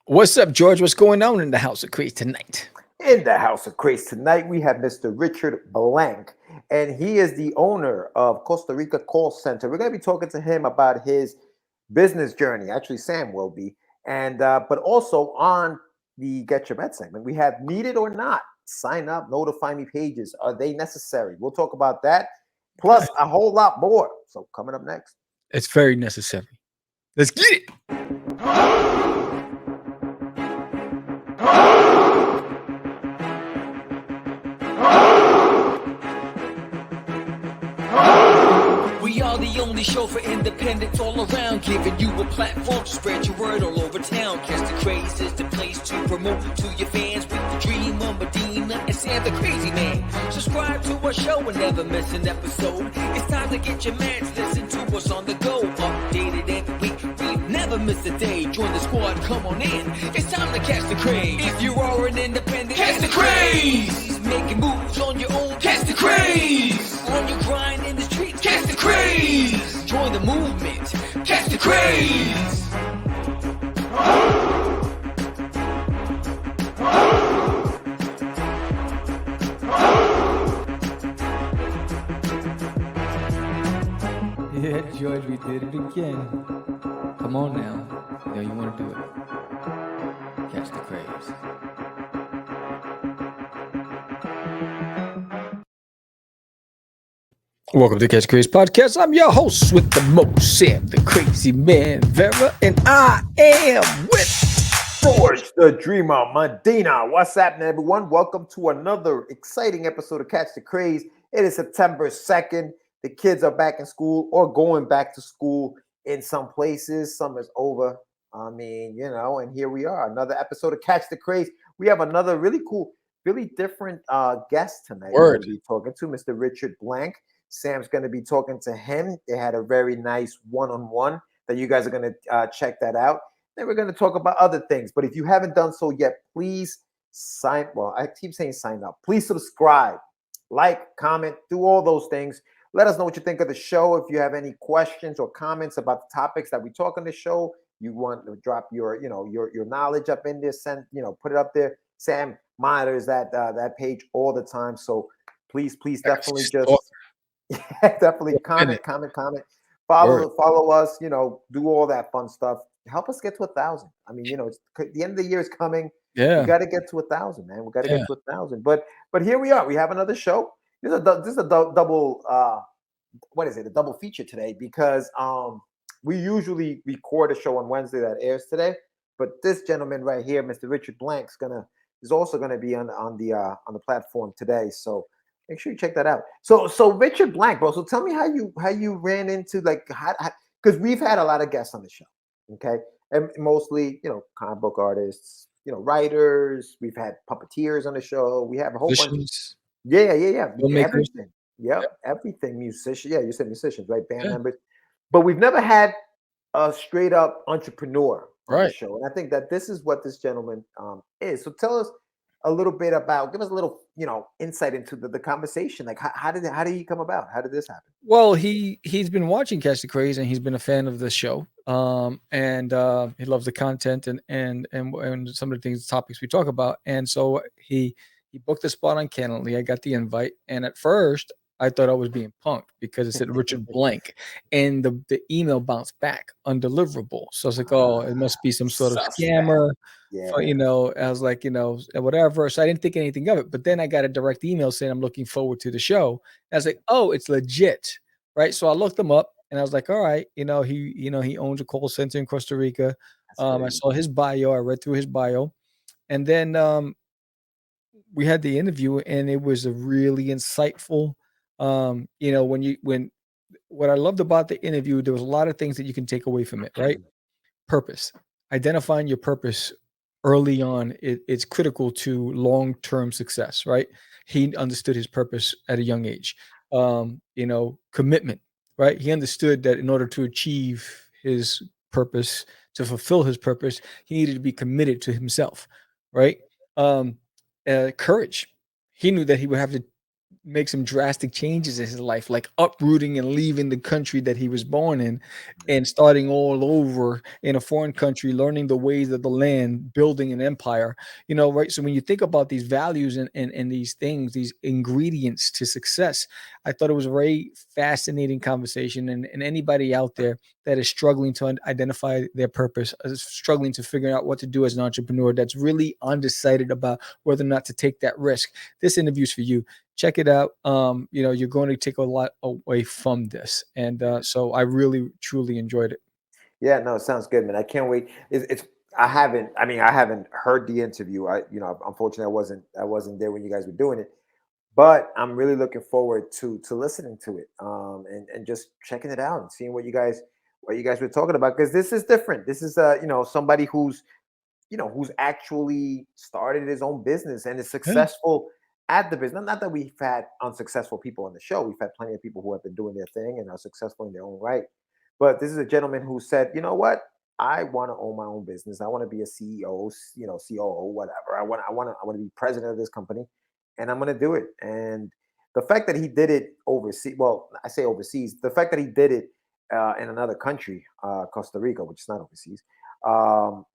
What's up, George? What's going on in the House of Craze tonight? In the House of Craze tonight, we have Mr. Richard Blank, and he is the owner of Costa Rica Call Center. We're going to be talking to him about his business journey. Actually, Sam will be, and but also on the Get Your Med segment, we have Need It or Not. Sign up, notify me pages. Are they necessary? We'll talk about that, plus a whole lot more. So coming up next. It's very necessary. Let's get it. We are the only show for independents all around, giving you a platform to spread your word all over town. Catch the Craze is the place to promote to your fans with the Dreamer, Medina, and Sam the Crazy Man. Subscribe to our show and never miss an episode. It's time to get your mans, listen to us on the go. Updated every week, we never miss a day. Join the squad, come on in. It's time to catch the Craze. If you are an independent, catch the Craze. Making moves on your own, catch the Craze. On your grind in the streets, catch the Craze. Join the movement, catch the Craze. Yeah, George, we did it again. Come on now. You know you want to do it. Catch the Craze. Welcome to Catch the Craze Podcast. I'm your host with the most, Sam the Crazy Man Vera, and I am with George the Dreamer Medina. What's happening, everyone? Welcome to another exciting episode of Catch the Craze. It is September 2nd. The kids are back in school or going back to school in some places. Summer's over. I mean, you know, and here we are. Another episode of Catch the Craze. We have another really cool, really different guest tonight. We're going to be talking to Mr. Richard Blank. Sam's going to be talking to him. They had a very nice one-on-one that you guys are going to check that out. Then we're going to talk about other things. But if you haven't done so yet, please sign. Well, I keep saying sign up. Please subscribe, like, comment, do all those things. Let us know what you think of the show. If you have any questions or comments about the topics that we talk on the show, you want to drop your knowledge up in there, put it up there. Sam monitors that page all the time. So please definitely just definitely comment. Follow us, do all that fun stuff. Help us get to 1,000. I mean, the end of the year is coming. Yeah. We got to get to 1,000, man. We got to get to 1,000. But here we are. We have another show. This is a double a double feature today because we usually record a show on Wednesday that airs today, but this gentleman right here, Mr. Richard Blank, is also gonna be on the platform today. So make sure you check that out. So Richard Blank, bro. So tell me how you ran into because we've had a lot of guests on the show, okay, and mostly comic book artists, writers. We've had puppeteers on the show. We have a whole bunch. Yeah. Everything. Yep. Everything. Musicians. Yeah, you said musicians, right? Band members. But we've never had a straight up entrepreneur on the show. And I think that this is what this gentleman is. So tell us a little bit give us a little, insight into the conversation. Like how did he come about? How did this happen? Well, he's been watching Catch the Craze and he's been a fan of the show. And he loves the content and some of the topics we talk about. And so he booked a spot on Calendly. I got the invite, and at first I thought I was being punked because it said Richard Blank, and the email bounced back undeliverable. So I was like, oh, it must be some sort of scammer. Yeah. So, I was like, whatever. So I didn't think anything of it. But then I got a direct email saying I'm looking forward to the show. And I was like, oh, it's legit, right? So I looked him up, and I was like, all right, he owns a call center in Costa Rica. I saw his bio. I read through his bio, and then we had the interview, and it was a really insightful. What I loved about the interview, there was a lot of things that you can take away from it, right? Purpose, identifying your purpose early on, it's critical to long-term success, right? He understood his purpose at a young age. Commitment, right? He understood that in order to achieve his purpose, to fulfill his purpose, he needed to be committed to himself, right? Courage. He knew that he would have to make some drastic changes in his life, like uprooting and leaving the country that he was born in and starting all over in a foreign country, learning the ways of the land, building an empire, right? So when you think about these values and these things, these ingredients to success, I thought it was a very fascinating conversation. And anybody out there that is struggling to identify their purpose, is struggling to figure out what to do as an entrepreneur, that's really undecided about whether or not to take that risk, this interview is for you. Check it out. You're going to take a lot away from this. And so I really, truly enjoyed it. Yeah, no, it sounds good, man. I can't wait. It's I haven't heard the interview. Unfortunately, I wasn't there when you guys were doing it, but I'm really looking forward to listening to it, and just checking it out and seeing what you guys were talking about, because this is different. This is somebody who's actually started his own business and is Yeah. successful at the business. Not that we've had unsuccessful people on the show. We've had plenty of people who have been doing their thing and are successful in their own right. But this is a gentleman who said, you know what? I want to own my own business. I want to be a CEO, COO, whatever. I want to be president of this company, and I'm going to do it. And the fact that he did it overseas, well, I say overseas, the fact that he did it in another country, Costa Rica, which is not overseas, um,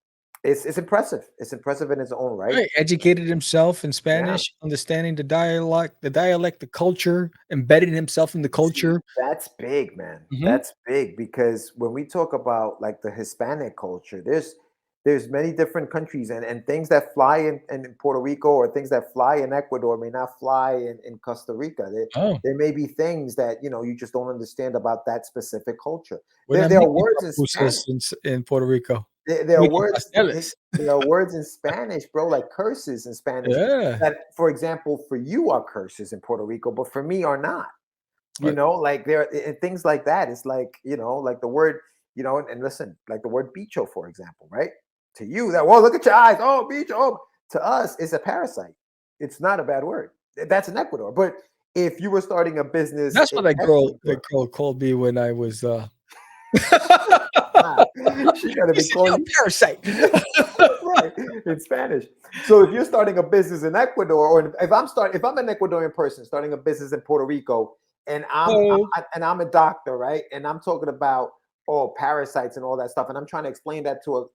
it's impressive. It's impressive in its own right. Right. Educated himself in Yeah. Spanish, understanding the dialect, the culture, embedded himself in the See, culture. that's big, man. Mhm. That's big, because when we talk about like the Hispanic culture, there's many different countries, and things that fly in Puerto Rico, or things that fly in Ecuador, may not fly in Costa Rica. Oh, There may be things that you just don't understand about that specific culture. we're There, not there are making words in Spanish. pupusas in Puerto Rico. There are Making words. pasteles. There are words in Spanish, bro, like curses in Spanish Yeah. that, for example, for you are curses in Puerto Rico, but for me are not. Right. Like there and things like that. It's like, like the word, and listen, like the word bicho, for example, right? To you, that, well, look at your eyes. Oh, bicho. Oh, to us, it's a parasite. It's not a bad word. That's in Ecuador. But if you were starting a business That's what in that girl called me when I was she gotta He be said, "You're calling a parasite." right in Spanish. So if you're starting a business in Ecuador, or if I'm an Ecuadorian person starting a business in Puerto Rico, and Oh, I'm a doctor, right? And I'm talking about parasites and all that stuff, and I'm trying to explain that to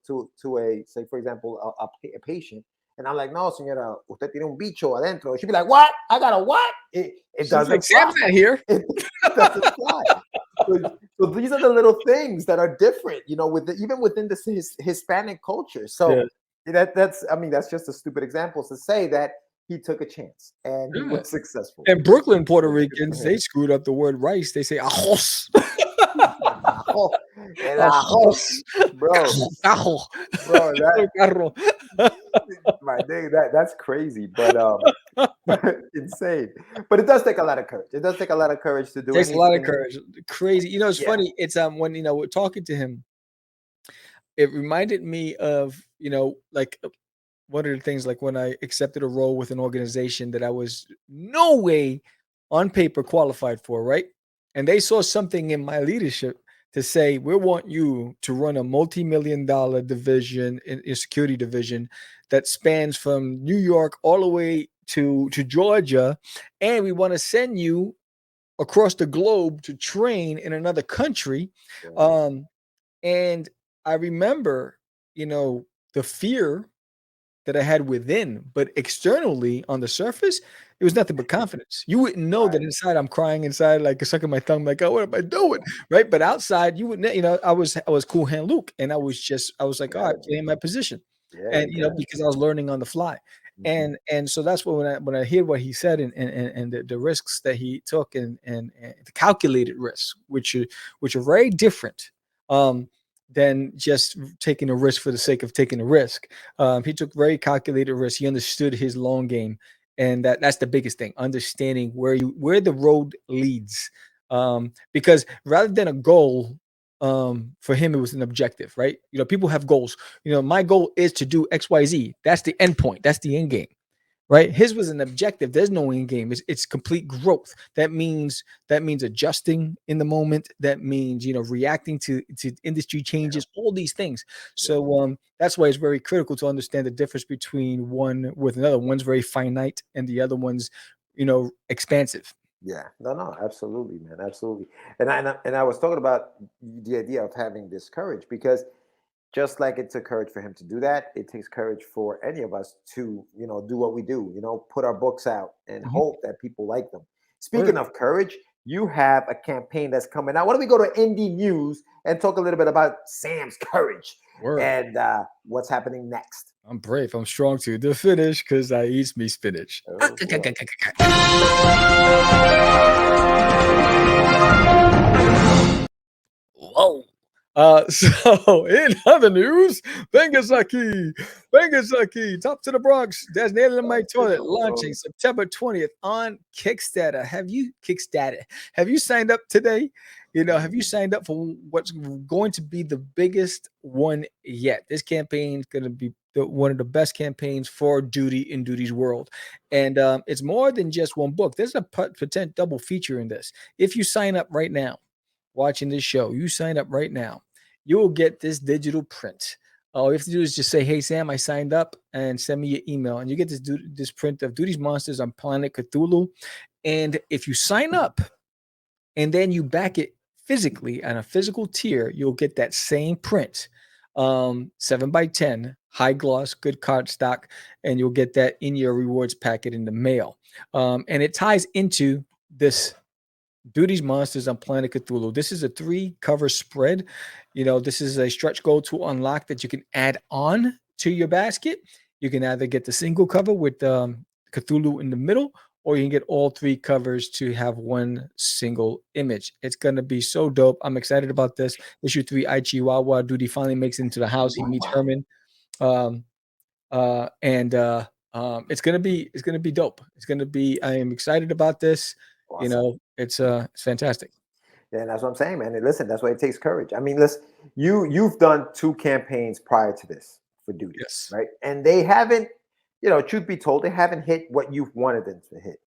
a say, for example, a patient, and I'm like, no, señora, usted tiene un bicho adentro. She'd be like, what? I got a what? It she's like, doesn't fly. "Sam's not here." It doesn't fly. So these are the little things that are different, even within the Hispanic culture. Yeah. So that's just a stupid example to say that he took a chance and he Yeah. was successful. And Brooklyn Puerto So good for Ricans, they him. screwed up the word rice. They say ajos. El ajo, Ajos. bro, Cajo, bro, cajo. Carro. my nigga, that's crazy, but insane. But it does take a lot of courage. It does take a lot of courage to do Takes a lot of anything. courage. Crazy. It's Yeah, funny. It's when we're talking to him, it reminded me of, like one of the things, like when I accepted a role with an organization that I was no way on paper qualified for, right? And they saw something in my leadership to say, we want you to run a multi-million-dollar division in security division that spans from New York all the way to Georgia, and we want to send you across the globe to train in another country. yeah, Um, and I remember, the fear that I had within, but externally on the surface, it was nothing but confidence. You wouldn't know that right. inside I'm crying inside, like sucking my thumb, like, oh, what am I doing? Right. But outside, you wouldn't, I was cool hand Luke. And I was You like, all right, gotta be. play in my position. Yeah, And you gotta because I was learning on the fly. be. And so that's what when I hear what he said and the risks that he took and the calculated risks, which are very different. Um, than just taking a risk for the sake of taking a risk. He took very calculated risks. He understood his long game, and that's the biggest thing: understanding where the road leads. Because rather than a goal, for him it was an objective, right? People have goals. My goal is to do X, Y, Z. That's the end point. That's the end game, right? His was an objective. There's no end game. It's complete growth. That means adjusting in the moment. That means reacting to industry Yeah, changes. All these things. yeah, So that's why it's very critical to understand the difference between one with another. One's very finite, and the other one's expansive. Yeah, no, absolutely, man, absolutely. And I was talking about the idea of having this courage because just like it took courage for him to do that, it takes courage for any of us to, do what we do, put our books out and Mhm. hope that people like them. Word. Speaking of courage, you have a campaign that's coming out. Why don't we go to Indie News and talk a little bit about Sam's courage Word. and what's happening next? I'm brave. I'm strong to the finish because I eats me spinach. Oh boy. Whoa. So in other news, Bangasaki, Top to the Bronx. That's Nailed in My Toilet, launching September 20th on Kickstarter. Have you signed up today? Have you signed up for what's going to be the biggest one yet? This campaign is going to be one of the best campaigns for Duty in Duty's world. And it's more than just one book. There's a potential double feature in this. If you sign up right now, watching this show, you sign up right now, you will get this digital print. All you have to do is just say, "Hey Sam, I signed up," and send me your email, and you get this print of Duty's Monsters on Planet Cthulhu. And if you sign up and then you back it physically on a physical tier, you'll get that same print, 7x10, high gloss, good cardstock, and you'll get that in your rewards packet in the mail. And it ties into this Duty's Monsters on Planet Cthulhu. This is a 3-cover spread. This is a stretch goal to unlock that you can add on to your basket. You can either get the single cover with Cthulhu in the middle, or you can get all 3 covers to have one single image. It's going to be so dope. I'm excited about this. Issue 3, Aichiwawa. Duty finally makes it into the house. He meets Herman. And it's gonna be dope. I am excited about this. Awesome. It's fantastic. Yeah, that's what I'm saying, man. And listen, that's why it takes courage. I mean, listen, you've done 2 campaigns prior to this for Duty, Yes. right? And they haven't, truth be told, they haven't hit what you've wanted them to hit.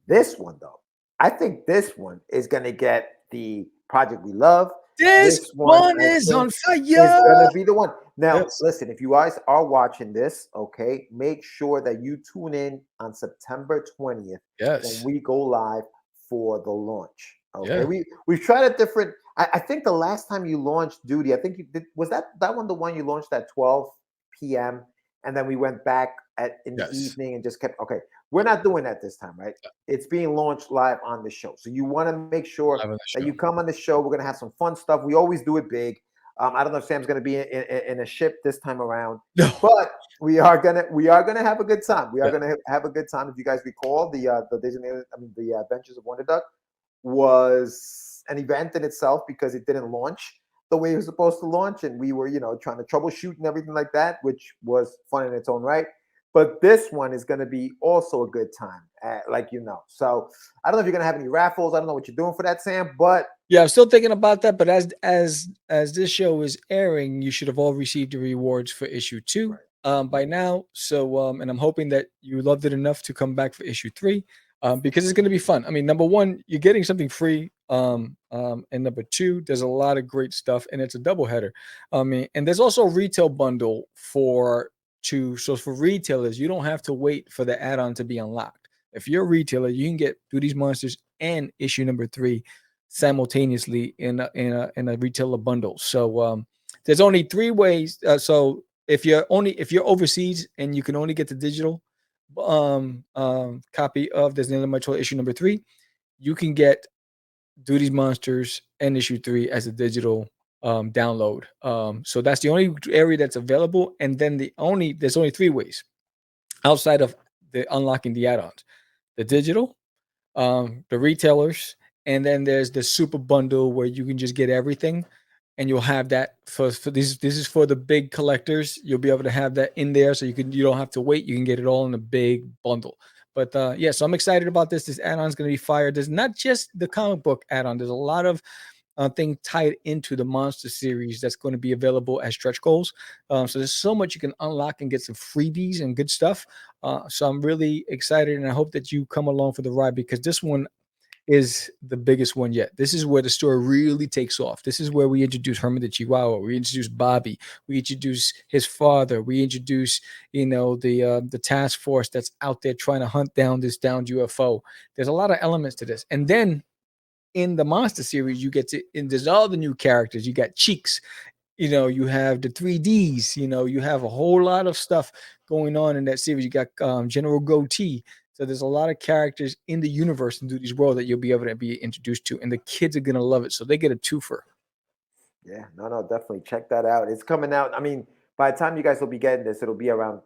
This one, though, I think this one is gonna get the project we love. This one I is think, on fire. is gonna be the one. Now, Yes. listen, if you guys are watching this, okay, make sure that you tune in on September 20th when Yes. we go live for the launch. Okay, Yeah. we've tried a different. I think the last time you launched Duty, I think you did. Was that one the one you launched at 12 p.m. and then we went back in the Yes. evening and just kept. Okay, we're not doing that this time, right? It's being launched live on the show, so you want to make sure Live on the that show. you come on the show. We're gonna have some fun stuff. We always do it big. I don't know if Sam's going to be in a ship this time around, No. but we are gonna have a good time. We are gonna have a good time. If you guys recall, the Adventures of Wonder Duck was an event in itself because it didn't launch the way it was supposed to launch, and we were trying to troubleshoot and everything like that, which was fun in its own right. But this one is going to be also a good time, So I don't know if you're going to have any raffles. I don't know what you're doing for that, Sam, but yeah, I'm still thinking about that. But as this show is airing, you should have all received your rewards for issue 2 by now. So and I'm hoping that you loved it enough to come back for issue 3 because it's going to be fun. I mean, number 1, you're getting something free, and number 2, there's a lot of great stuff, and it's a double header. And there's also a retail bundle so for retailers, you don't have to wait for the add-on to be unlocked. If you're a retailer, you can get Duty's Monsters and issue number 3 simultaneously in a retailer bundle. So there's only 3 ways. So if you're overseas and you can only get the digital copy of There's Nail in My Toilet issue number 3, you can get Duty's Monsters and issue 3 as a digital download. So that's the only area that's available. And then there's only 3 ways outside of the unlocking the add-ons: the digital, the retailers, and then there's the super bundle where you can just get everything, and you'll have that for this. This is for the big collectors. You'll be able to have that in there, so you don't have to wait. You can get it all in a big bundle. But yeah, so I'm excited about this. This add-on is going to be fire. There's not just the comic book add-on. There's a lot of thing tied into the monster series that's going to be available as stretch goals. So there's so much you can unlock and get some freebies and good stuff. So I'm really excited, and I hope that you come along for the ride because this one is the biggest one yet. This is where the story really takes off. This is where we introduce Herman the Chihuahua. We introduce Bobby. We introduce his father. We introduce, the task force that's out there trying to hunt down this downed UFO. There's a lot of elements to this. And then in the monster series, you get to and there's all the new characters. You got Cheeks, you have the 3Ds, you have a whole lot of stuff going on in that series. You got General Goatee. So there's a lot of characters in the universe and through these world that you'll be able to be introduced to, and the kids are gonna love it. So they get a twofer. Yeah, no, definitely check that out. It's coming out. I mean, by the time you guys will be getting this, it'll be around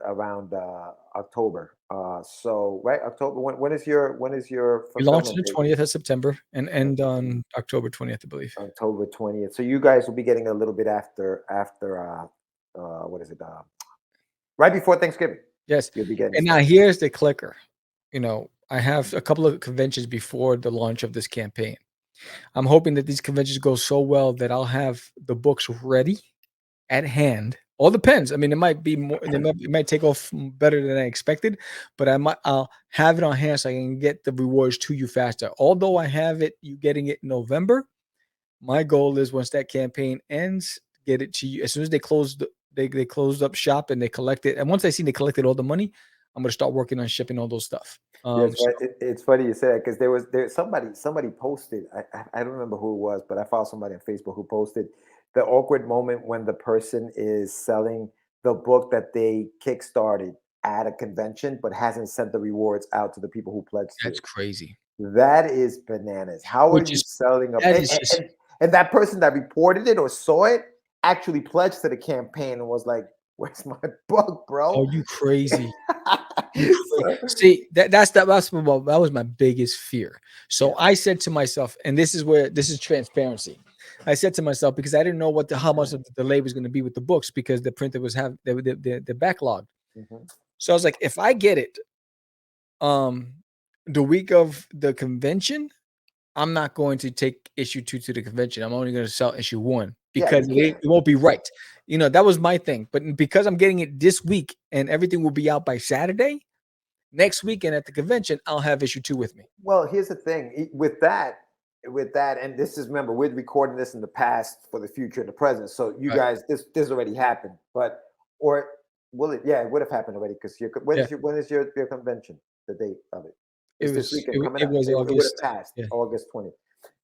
October. So right, October. When is your We launched on fulfillment the date? 20th of September and end on October 20th, I believe. October 20th. So you guys will be getting a little bit after what is it? Right before Thanksgiving. Yes. You'll be getting And now stuff. here's the clicker. I have a couple of conventions before the launch of this campaign. I'm hoping that these conventions go so well that I'll have the books ready at hand. All depends. I mean, it might be more. It might take off better than I expected, but I'll have it on hand so I can get the rewards to you faster. Although I have you getting it in November, my goal is once that campaign ends, get it to you as soon as they closed up shop and they collected. And once I see they collected all the money, I'm gonna start working on shipping all those stuff. Yes, So it's funny you say that because there somebody posted. I don't remember who it was, but I followed somebody on Facebook who posted the awkward moment when the person is selling the book that they kickstarted at a convention, but hasn't sent the rewards out to the people who pledged to that's it. crazy. That is bananas. How are Which you is selling a that is just and that person that reported it or saw it actually pledged to the campaign and was like, "Where's my book, oh, bro?" you crazy. So, See, that was my biggest fear. So yeah. I said to myself, and this is transparency. I said to myself because I didn't know how much of the delay was going to be with the books because the printer was have the backlog. Mhm. So I was like, if I get it um the week of the convention, I'm not going to take issue 2 to the convention. I'm only going to sell issue 1 Yeah, you because can't. it won't be You can't. right. That was my thing. But because I'm getting it this week and everything will be out by Saturday, next weekend at the convention, I'll have issue 2 with me. Well, here's the thing with that, and this is remember we're recording this in the past for the future and the present. So you Right. guys, this already happened, but or will it? Yeah, it would have happened already because when Yeah. is your convention? The date of it. It It's this was weekend coming it up. was It would have August. passed Yeah. August 20th.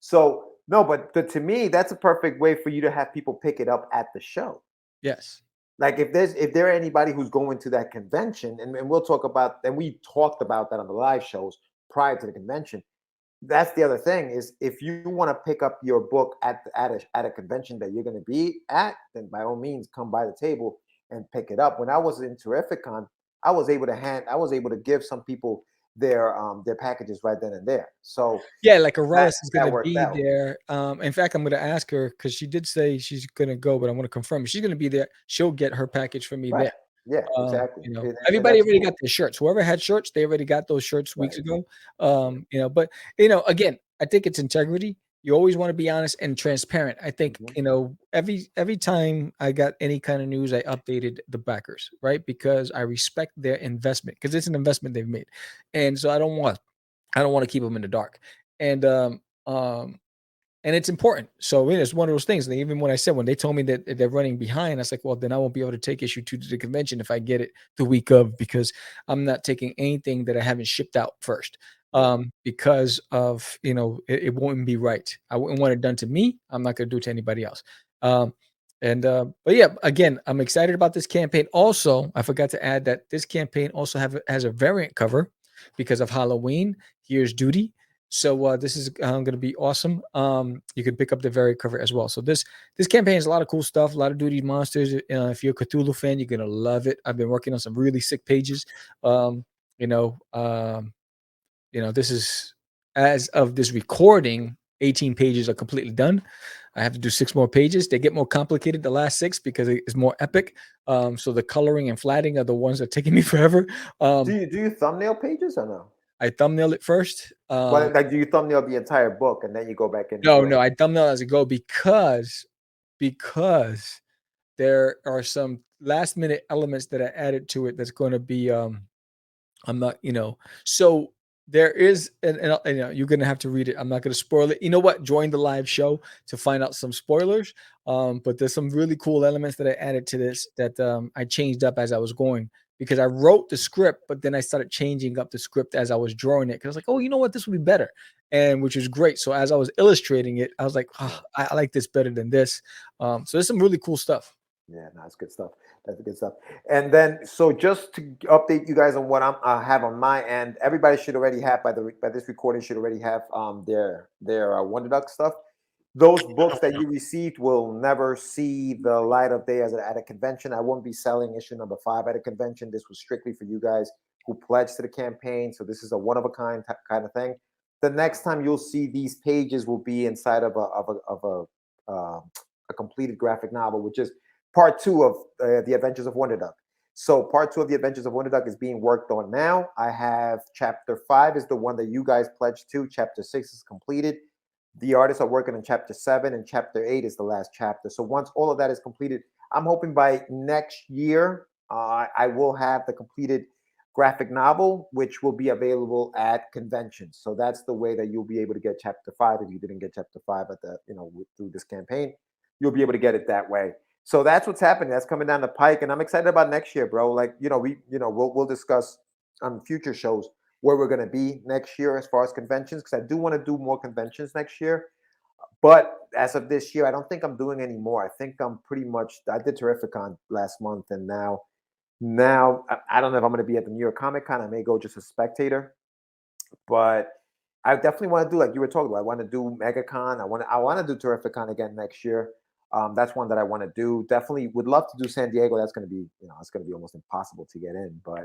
So no, but to me, that's a perfect way for you to have people pick it up at the show. Yes. Like if there are anybody who's going to that convention, and we'll talk about, and we talked about that on the live shows prior to the convention. That's the other thing is if you want to pick up your book at a convention that you're going to be at, then by all means come by the table and pick it up. When I was in Terrificon, I was able to give some people their packages right then and there. So Yeah, like that Aurelius is that gonna worked be out. there. In fact, I'm gonna ask her because she did say she's gonna go, but I want to confirm. If she's gonna be there, she'll get her package from me Right. there. Yeah, exactly. And Everybody that's already got cool. their shirts. Whoever had shirts, they already got those shirts weeks Right. ago. Yeah. But again, I think it's integrity. You always want to be honest and transparent. I think, Mhm. every time I got any kind of news, I updated the backers, right? Because I respect their investment because it's an investment they've made. And so I don't want to keep them in the dark. And um and it's important. So it's one of those things. And even when I said when they told me that they're running behind, I was like, well, then I won't be able to take issue 2 to the convention if I get it the week of because I'm not taking anything that I haven't shipped out first. Yeah. Because of it won't be right. I wouldn't want it done to me. I'm not going to do it to anybody else. But yeah, again, I'm excited about this campaign. Also, I forgot to add that this campaign also has a variant cover because of Halloween. Here's Duty. So this is going to be awesome. You can pick up the variant cover as well. So this campaign has a lot of cool stuff, a lot of Duty monsters. If you're a Cthulhu fan, you're gonna love it. I've been working on some really sick pages. Um, you know, um, this is as of this recording, 18 pages are completely done. I have to do 6 more pages. They get more complicated the last 6 because it's more epic. So the coloring and flatting are the ones that are taking me forever. Do Um, you thumbnail pages or no? I thumbnail it first. Well, like, do you thumbnail the entire book and then you go back in and No, do it? no, I thumbnail as I go because there are some last minute elements that I added to it that's going to be I'm not, so There is, and, you're gonna have to read it. I'm not gonna spoil it. You know what? Join the live show to find out some spoilers. But there's some really cool elements that I added to this that I changed up as I was going because I wrote the script, but then I started changing up the script as I was drawing it because I was like, oh, you know what? This would be better, and which is great. So as I was illustrating it, I was like, Yeah. oh, I like this better than this. So there's some really cool stuff. Yeah, no, that's good stuff. That's good stuff. And then, so just to update you guys on what I have on my end, everybody should already have by this recording should already have their Wonder Duck stuff. Those books that you received will never see the light of day at a convention. I won't be selling issue number 5 at a convention. This was strictly for you guys who pledged to the campaign. So this is a one of a kind kind of thing. The next time you'll see these pages will be inside of a completed graphic novel, which is part 2 of the Adventures of Wonder Duck. So part 2 of the Adventures of Wonder Duck is being worked on now. I have chapter 5 is the one that you guys pledged to. Chapter 6 is completed. The artists are working on chapter 7, and chapter 8 is the last chapter. So once all of that is completed, I'm hoping by next year, I will have the completed graphic novel, which will be available at conventions. So that's the way that you'll be able to get chapter 5 if you didn't get chapter 5 at the, through this campaign. You'll be able to get it that way. So that's what's happening. That's coming down the pike, and I'm excited about next year, bro. Like, we'll discuss on future shows where we're going to be next year as far as conventions, because I do want to do more conventions next year. But as of this year, I don't think I'm doing any more. I think I'm pretty much. I did Terrificon last month, and now I don't know if I'm going to be at the New York Comic Con. I may go just a spectator, but I definitely want to do, like you were talking about. I want to do MegaCon. I want to do Terrificon again next year. That's one that I want to do. Definitely would love to do San Diego. That's going to be, it's going to be almost impossible to get in. But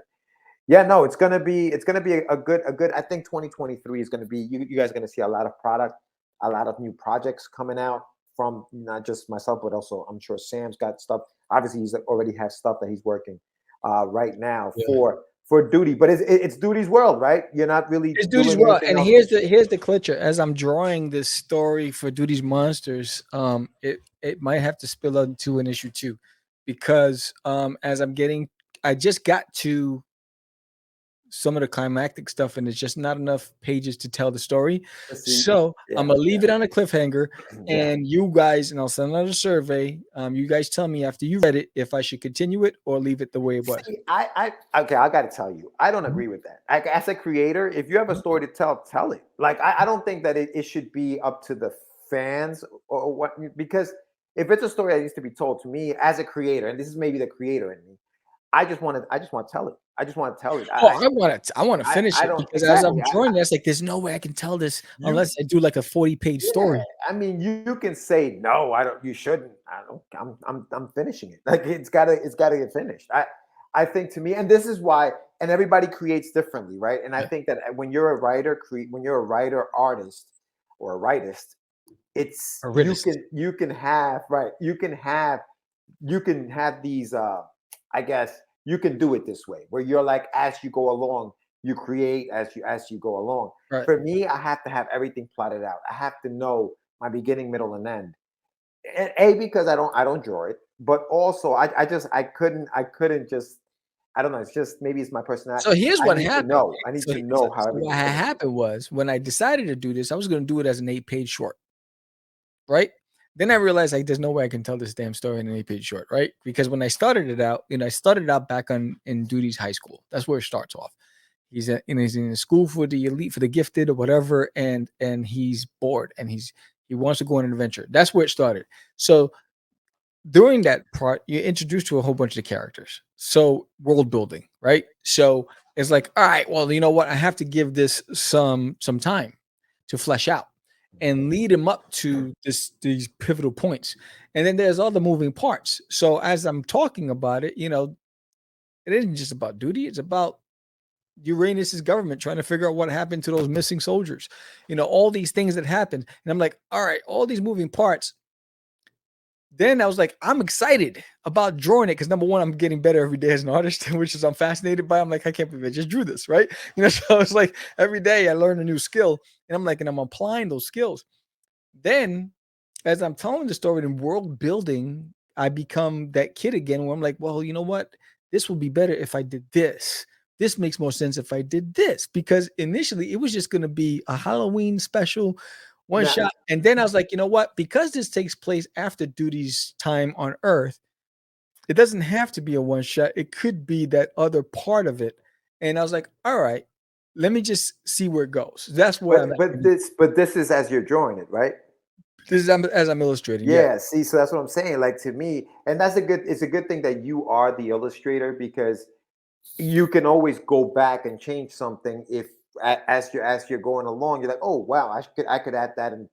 yeah, no, it's going to be a good. I think 2023 is going to be. You guys are going to see a lot of product, a lot of new projects coming out from not just myself, but also I'm sure Sam's got stuff. Obviously, he's already has stuff that he's working right now Yeah. for Duty, but it's Duty's world, right? You're not really It's Duty's doing world, anything and else. here's the clutcher. As I'm drawing this story for Duty's Monsters, it might have to spill into an issue 2, because as I just got to some of the climactic stuff, and it's just not enough pages to tell the story. Let's see. So Yeah, I'm gonna leave it on a cliffhanger, yeah. and you guys, and I'll send out a survey. You guys tell me after you read it if I should continue it or leave it the way it was. See, okay, I got to tell you, I don't Mhm, agree with that. Like, as a creator, if you have a mhm. story to tell it. Like, I don't think that it should be up to the fans or what, because if it's a story that needs to be told to me as a creator, and this is maybe the creator in me, I just want to tell it. I just want to tell it. Oh, I wanna finish I it don't because as exactly. I'm drawing this, like, there's no way I can tell this You unless I do like a 40-page Yeah, story. I mean, you can say no. I don't. You shouldn't. I don't. I'm finishing it. Like, it's gotta get finished. I think, to me, and this is why. And everybody creates differently, right? And I Yeah, think that when you're a writer, when you're a writer, artist, or a writist, it's artist. you can have, right. You can have these. I guess you can do it this way, where you're like, as you go along, you create as you go along. Right. For me, I have to have everything plotted out. I have to know my beginning, middle, and end. And because I don't draw it, but also I couldn't just, I don't know. It's just, maybe it's my personality. So here's I what need to happened. know. I need So to so know how so what everything's had gonna be. happened was when I decided to do this, I was gonna do it as an 8-page short, right? Then I realized, like, there's no way I can tell this damn story in an 8-page short, right? Because when I started it out, I started out back in Duty's high school. That's where it starts off. He's in a school for the elite, for the gifted, or whatever, and he's bored, and he wants to go on an adventure. That's where it started. So during that part, you're introduced to a whole bunch of characters. So world building, right? So it's like, all right, well, you know what? I have to give this some time to flesh out and lead him up to these pivotal points. And then there's all the moving parts. So as I'm talking about it, it isn't just about Duty, it's about Uranus's government trying to figure out what happened to those missing soldiers. All these things that happened. And I'm like, all right, all these moving parts. Then I was like, I'm excited about drawing it because number one, I'm getting better every day as an artist, which is I'm fascinated by. I'm like, I can't believe I just drew this, right? So it's like every day I learn a new skill, and I'm like, and I'm applying those skills. Then, as I'm telling the story in world building, I become that kid again where I'm like, well, you know what? This would be better if I did this. this makes more sense if I did this, because initially it was just going to be a Halloween special one Now, shot. And then I was like, you know what? Because this takes place after Duty's time on Earth, it doesn't have to be a one shot. It could be that other part of it. And I was like, all right, let me just see where it goes. That's where I'm at. but this is as you're drawing it, right? This is as I'm illustrating. Yeah. Yeah, see, so that's what I'm saying. Like to me, and it's a good thing that you are the illustrator, because you can always go back and change something if as you're going along, you're like, oh wow, I could add that in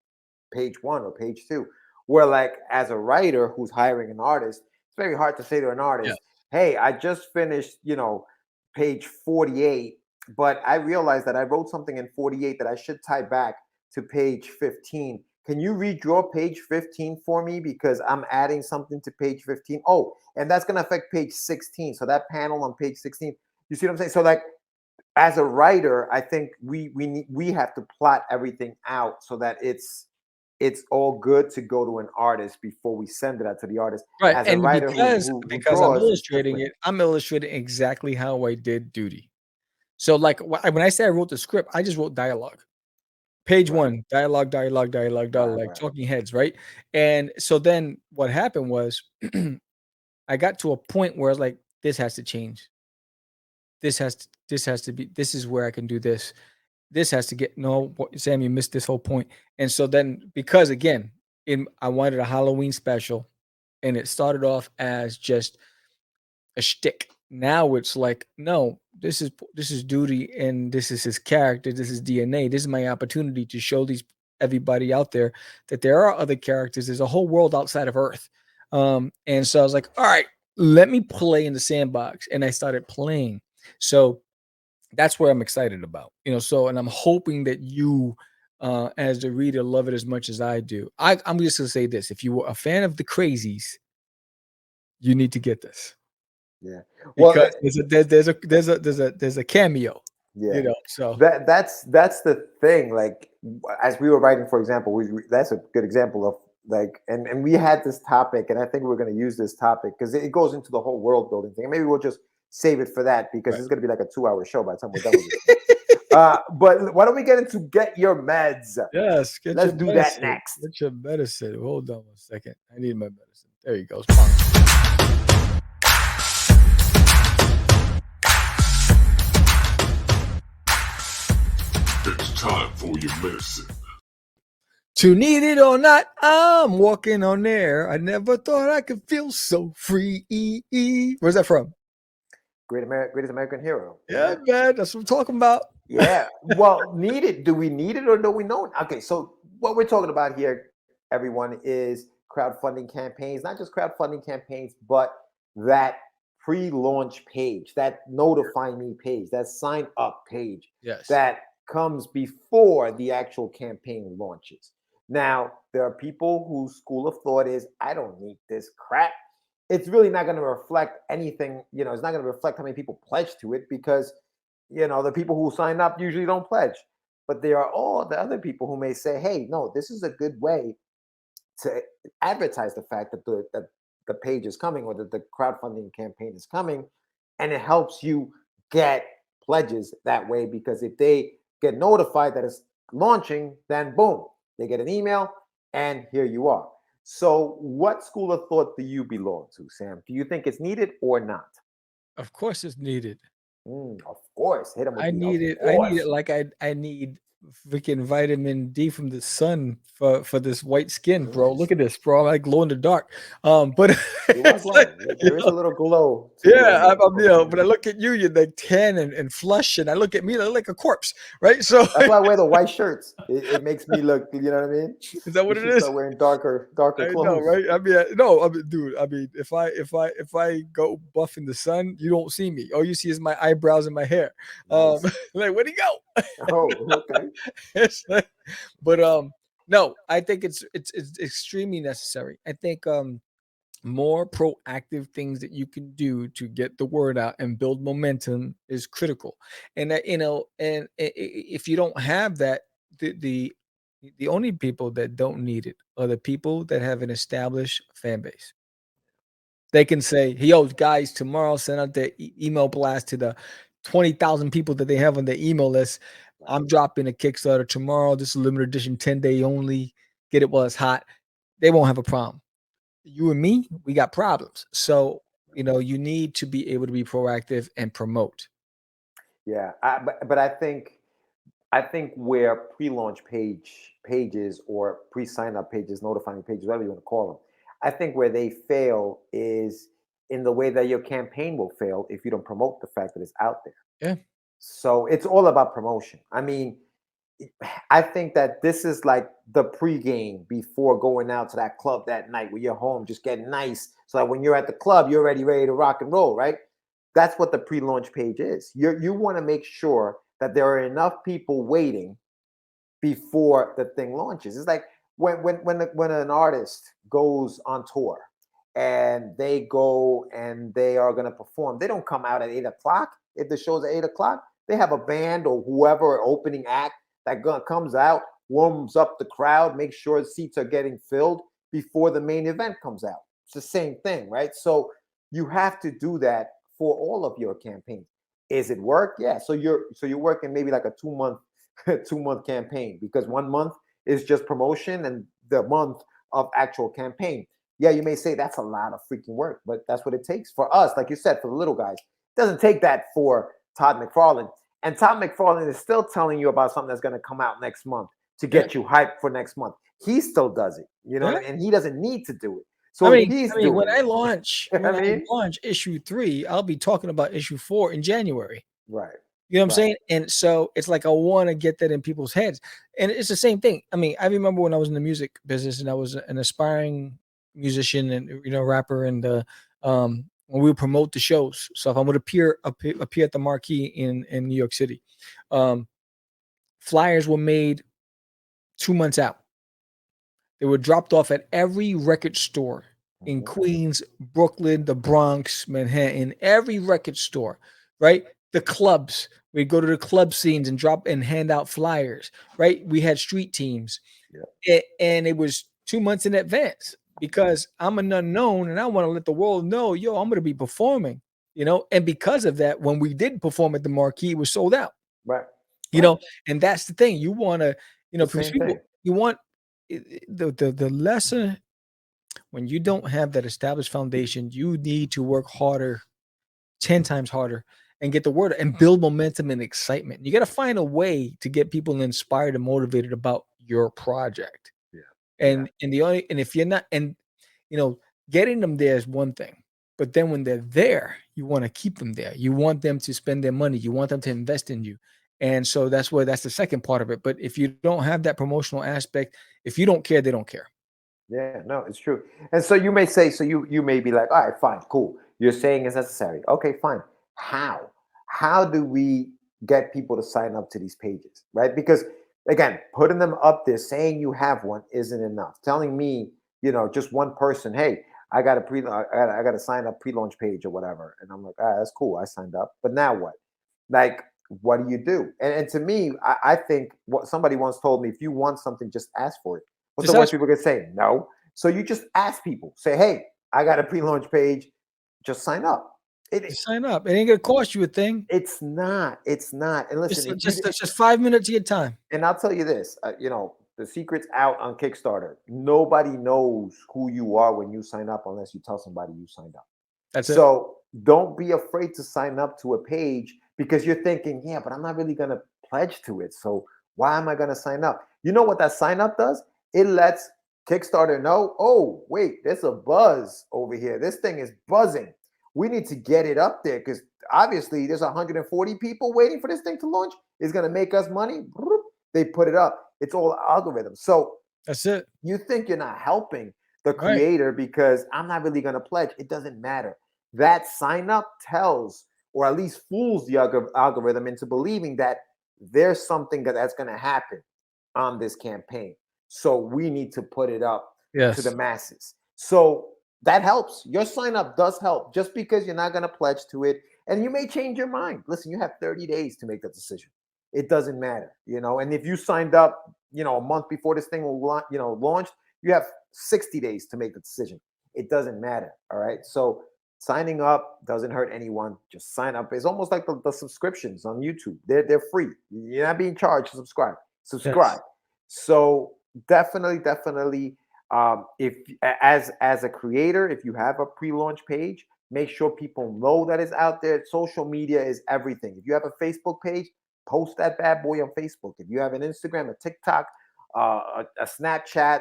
page one or page two. Where like as a writer who's hiring an artist, it's very hard to say to an Yeah. artist, hey, I just finished, page 48, but I realized that I wrote something in 48 that I should tie back to page 15. Can you redraw page 15 for me? Because I'm adding something to page 15. Oh, and that's going to affect page 16. So that panel on page 16, you see what I'm saying? So like as a writer, I think we have to plot everything out so that it's all good to go to an artist before we send it out to the artist. Right. As a And writer who because I'm draws, it's illustrating different. it, I'm illustrating exactly how I did Duty. So like when I say I wrote the script, I just wrote dialogue. Page Right, one, dialogue, dialogue, dialogue, right, dialogue, right. talking heads, right? And so then what happened was I got to a point where I was like, this has to change. This has to be, this is where I can do this. This has to get, no, Sam, you missed this whole point. And so then, because again, I wanted a Halloween special, and it started off as just a shtick. Now it's like, no, this is Duty, and this is his character. This is DNA. This is my opportunity to show everybody out there that there are other characters. There's a whole world outside of Earth. And so I was like, all right, let me play in the sandbox, and I started playing. So that's where I'm excited about, So, and I'm hoping that you, as the reader, love it as much as I do. I'm just gonna say this: if you were a fan of the Crazies, you need to get this. Yeah. Well, Because there's a cameo, yeah. so That's the thing. Like as we were writing, for example, that's a good example of like, and we had this topic, and I think we're going to use this topic because it goes into the whole world building thing. Maybe we'll just save it for that because right. it's going to be like a 2-hour show by the time we're done with this. But why don't we get into get your meds? Yes, get Let's your do medicine. that next. Get your medicine. Hold on 1 second. I need my medicine. There you go. It's time for your medicine. To need it or not, I'm walking on air. I never thought I could feel so free. Where's that from? Greatest American Hero. Yeah, man, that's what I'm talking about. Yeah. Well, need it. Do we need it or do we know it? Okay, so what we're talking about here, everyone, is crowdfunding campaigns, not just crowdfunding campaigns, but that pre-launch page, that notify me page, that sign up page Yes. that comes before the actual campaign launches. Now, there are people whose school of thought is, I don't need this crap. It's really not going to reflect anything, it's not going to reflect how many people pledge to it because, the people who sign up usually don't pledge. But there are all the other people who may say, hey, no, this is a good way to advertise the fact that the page is coming or that the crowdfunding campaign is coming. And it helps you get pledges that way because if they get notified that it's launching, then boom, they get an email and here you are. So what school of thought do you belong to, Sam? Do you think it's needed or not? Of course it's needed. Of course. Hit them with I the need of it. I need course. it like I need freaking vitamin D from the sun for this white skin, bro. Look at this, bro. I like glow in the dark. But You are it's like, glowing. There is a little glow to you. yeah, but I look at you, you're like tan and flush, and I look at me, I look like a corpse, right? So That's why I wear the white shirts. It makes me look, you know what I mean? is that You what it should is? start wearing darker I know, clothes. right? No, dude. I mean, if I go buff in the sun, you don't see me. All you see is my eyebrows and my hair. Nice. Like where'd he go? Oh, okay. It's like- but no, I think it's extremely necessary. I think more proactive things that you can do to get the word out and build momentum is critical. And that, if you don't have that, the only people that don't need it are the people that have an established fan base. They can say, "Hey, yo, guys, tomorrow send out the email blast to the 20,000 people that they have on their email list. I'm dropping a Kickstarter tomorrow. This is a limited edition, 10-day only. Get it while it's hot. They won't have a problem. You and me, we got problems. So, you need to be able to be proactive and promote. Yeah, but I think where pre-launch pages or pre-sign up pages, notifying pages, whatever you want to call them, I think where they fail is in the way that your campaign will fail if you don't promote the fact that it's out there. Yeah. So it's all about promotion. I mean, I think that this is like the pregame before going out to that club that night where you're home, just getting nice. So that when you're at the club, you're already ready to rock and roll, right? That's what the pre-launch page is. You want to make sure that there are enough people waiting before the thing launches. It's like when an artist goes on tour and they go and they are going to perform, they don't come out at 8 o'clock. If the show's at 8 o'clock, they have a band or whoever opening act that comes out, warms up the crowd, makes sure the seats are getting filled before the main event comes out. It's the same thing, right? So you have to do that for all of your campaigns. Is it work? Yeah. So you're working maybe like a 2 month 2 month campaign, because 1 month is just promotion and the month of actual campaign. Yeah, you may say that's a lot of freaking work, but that's what it takes for us. Like you said, for the little guys, it doesn't take that for Todd McFarlane. And Todd McFarlane is still telling you about something that's going to come out next month to get you hyped for next month. He still does it, and he doesn't need to do it. So he's doing when it. I launch, I mean, launch issue 3, I'll be talking about issue 4 in January. right. You know what I'm saying? And so it's like I want to get that in people's heads. And it's the same thing. I mean, I remember when I was in the music business and I was an aspiring musician and rapper, and when we would promote the shows. So if I would appear at the marquee in New York City, flyers were made 2 months out. They were dropped off at every record store in Queens, Brooklyn, the Bronx, Manhattan, every record store, right? The clubs. We'd go to the club scenes and drop and hand out flyers, right? We had street teams. Yeah. And it was 2 months in advance because I'm an unknown and I want to let the world know, yo, I'm going to be performing, and because of that, when we did perform at the marquee, it was sold out. Right. And that's the thing. You want to, because people, you want the lesson when you don't have that established foundation, you need to work harder, 10 times harder, and get the word and build momentum and excitement. You got to find a way to get people inspired and motivated about your project. Yeah. And if you're not, getting them there is one thing, but then when they're there, you want to keep them there. You want them to spend their money. You want them to invest in you. And so that's the second part of it. But if you don't have that promotional aspect, if you don't care, they don't care. Yeah, no, it's true. And so you may say, you may be like, all right, fine, cool. You're saying it's necessary. Okay, fine. How do we get people to sign up to these pages, right? Because again, putting them up there, saying you have one isn't enough. Telling me, just one person, hey, I got a sign up pre-launch page or whatever, and I'm like, that's cool, I signed up. But now what? Like, what do you do? And to me, I think what somebody once told me: if you want something, just ask for it. What's the worst people can say? No. So you just ask people. Say, hey, I got a pre-launch page. Just sign up. Sign up. It ain't gonna cost you a thing. It's not. And listen, it's just 5 minutes of your time. And I'll tell you this. The secret's out on Kickstarter. Nobody knows who you are when you sign up unless you tell somebody you signed up. That's it. So don't be afraid to sign up to a page because you're thinking, yeah, but I'm not really gonna pledge to it. So why am I gonna sign up? You know what that sign up does? It lets Kickstarter know, oh, wait, there's a buzz over here. This thing is buzzing. We need to get it up there because obviously there's 140 people waiting for this thing to launch. It's going to make us money. They put it up. It's all algorithms. So that's it. You think you're not helping the creator because I'm not really going to pledge. It doesn't matter. That sign up tells, or at least fools the algorithm into believing that there's something that's going to happen on this campaign. So we need to put it up to the masses. So that helps. Your sign up does help just because you're not going to pledge to it. And you may change your mind. Listen, you have 30 days to make that decision. It doesn't matter, and if you signed up, a month before this thing will launched, you have 60 days to make the decision. It doesn't matter. All right. So Signing up doesn't hurt anyone. Just sign up. It's almost like the subscriptions on YouTube. They're free. You're not being charged to subscribe. Yes. Subscribe. So definitely, if as a creator, if you have a pre-launch page, make sure people know that it's out there. Social media is everything. If you have a Facebook page, post that bad boy on Facebook. If you have an Instagram, a TikTok, a Snapchat,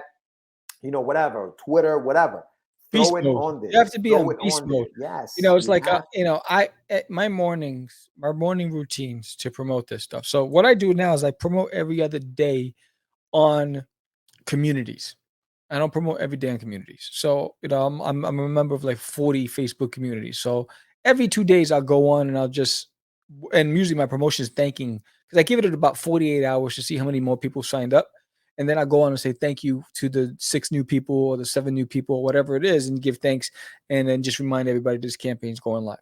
whatever, Twitter, whatever, Beast throw it mode. on You there. have to be Throw on it beast on mode. there. Yes, It's you like, have to. my morning routines to promote this stuff. So what I do now is I promote every other day on communities. I don't promote every day on communities. So, I'm a member of like 40 Facebook communities. So every 2 days I'll go on and and usually my promotion is thanking, because I give it about 48 hours to see how many more people signed up. And then I go on and say thank you to the 6 new people or the 7 new people or whatever it is, and give thanks, and then just remind everybody this campaign is going live.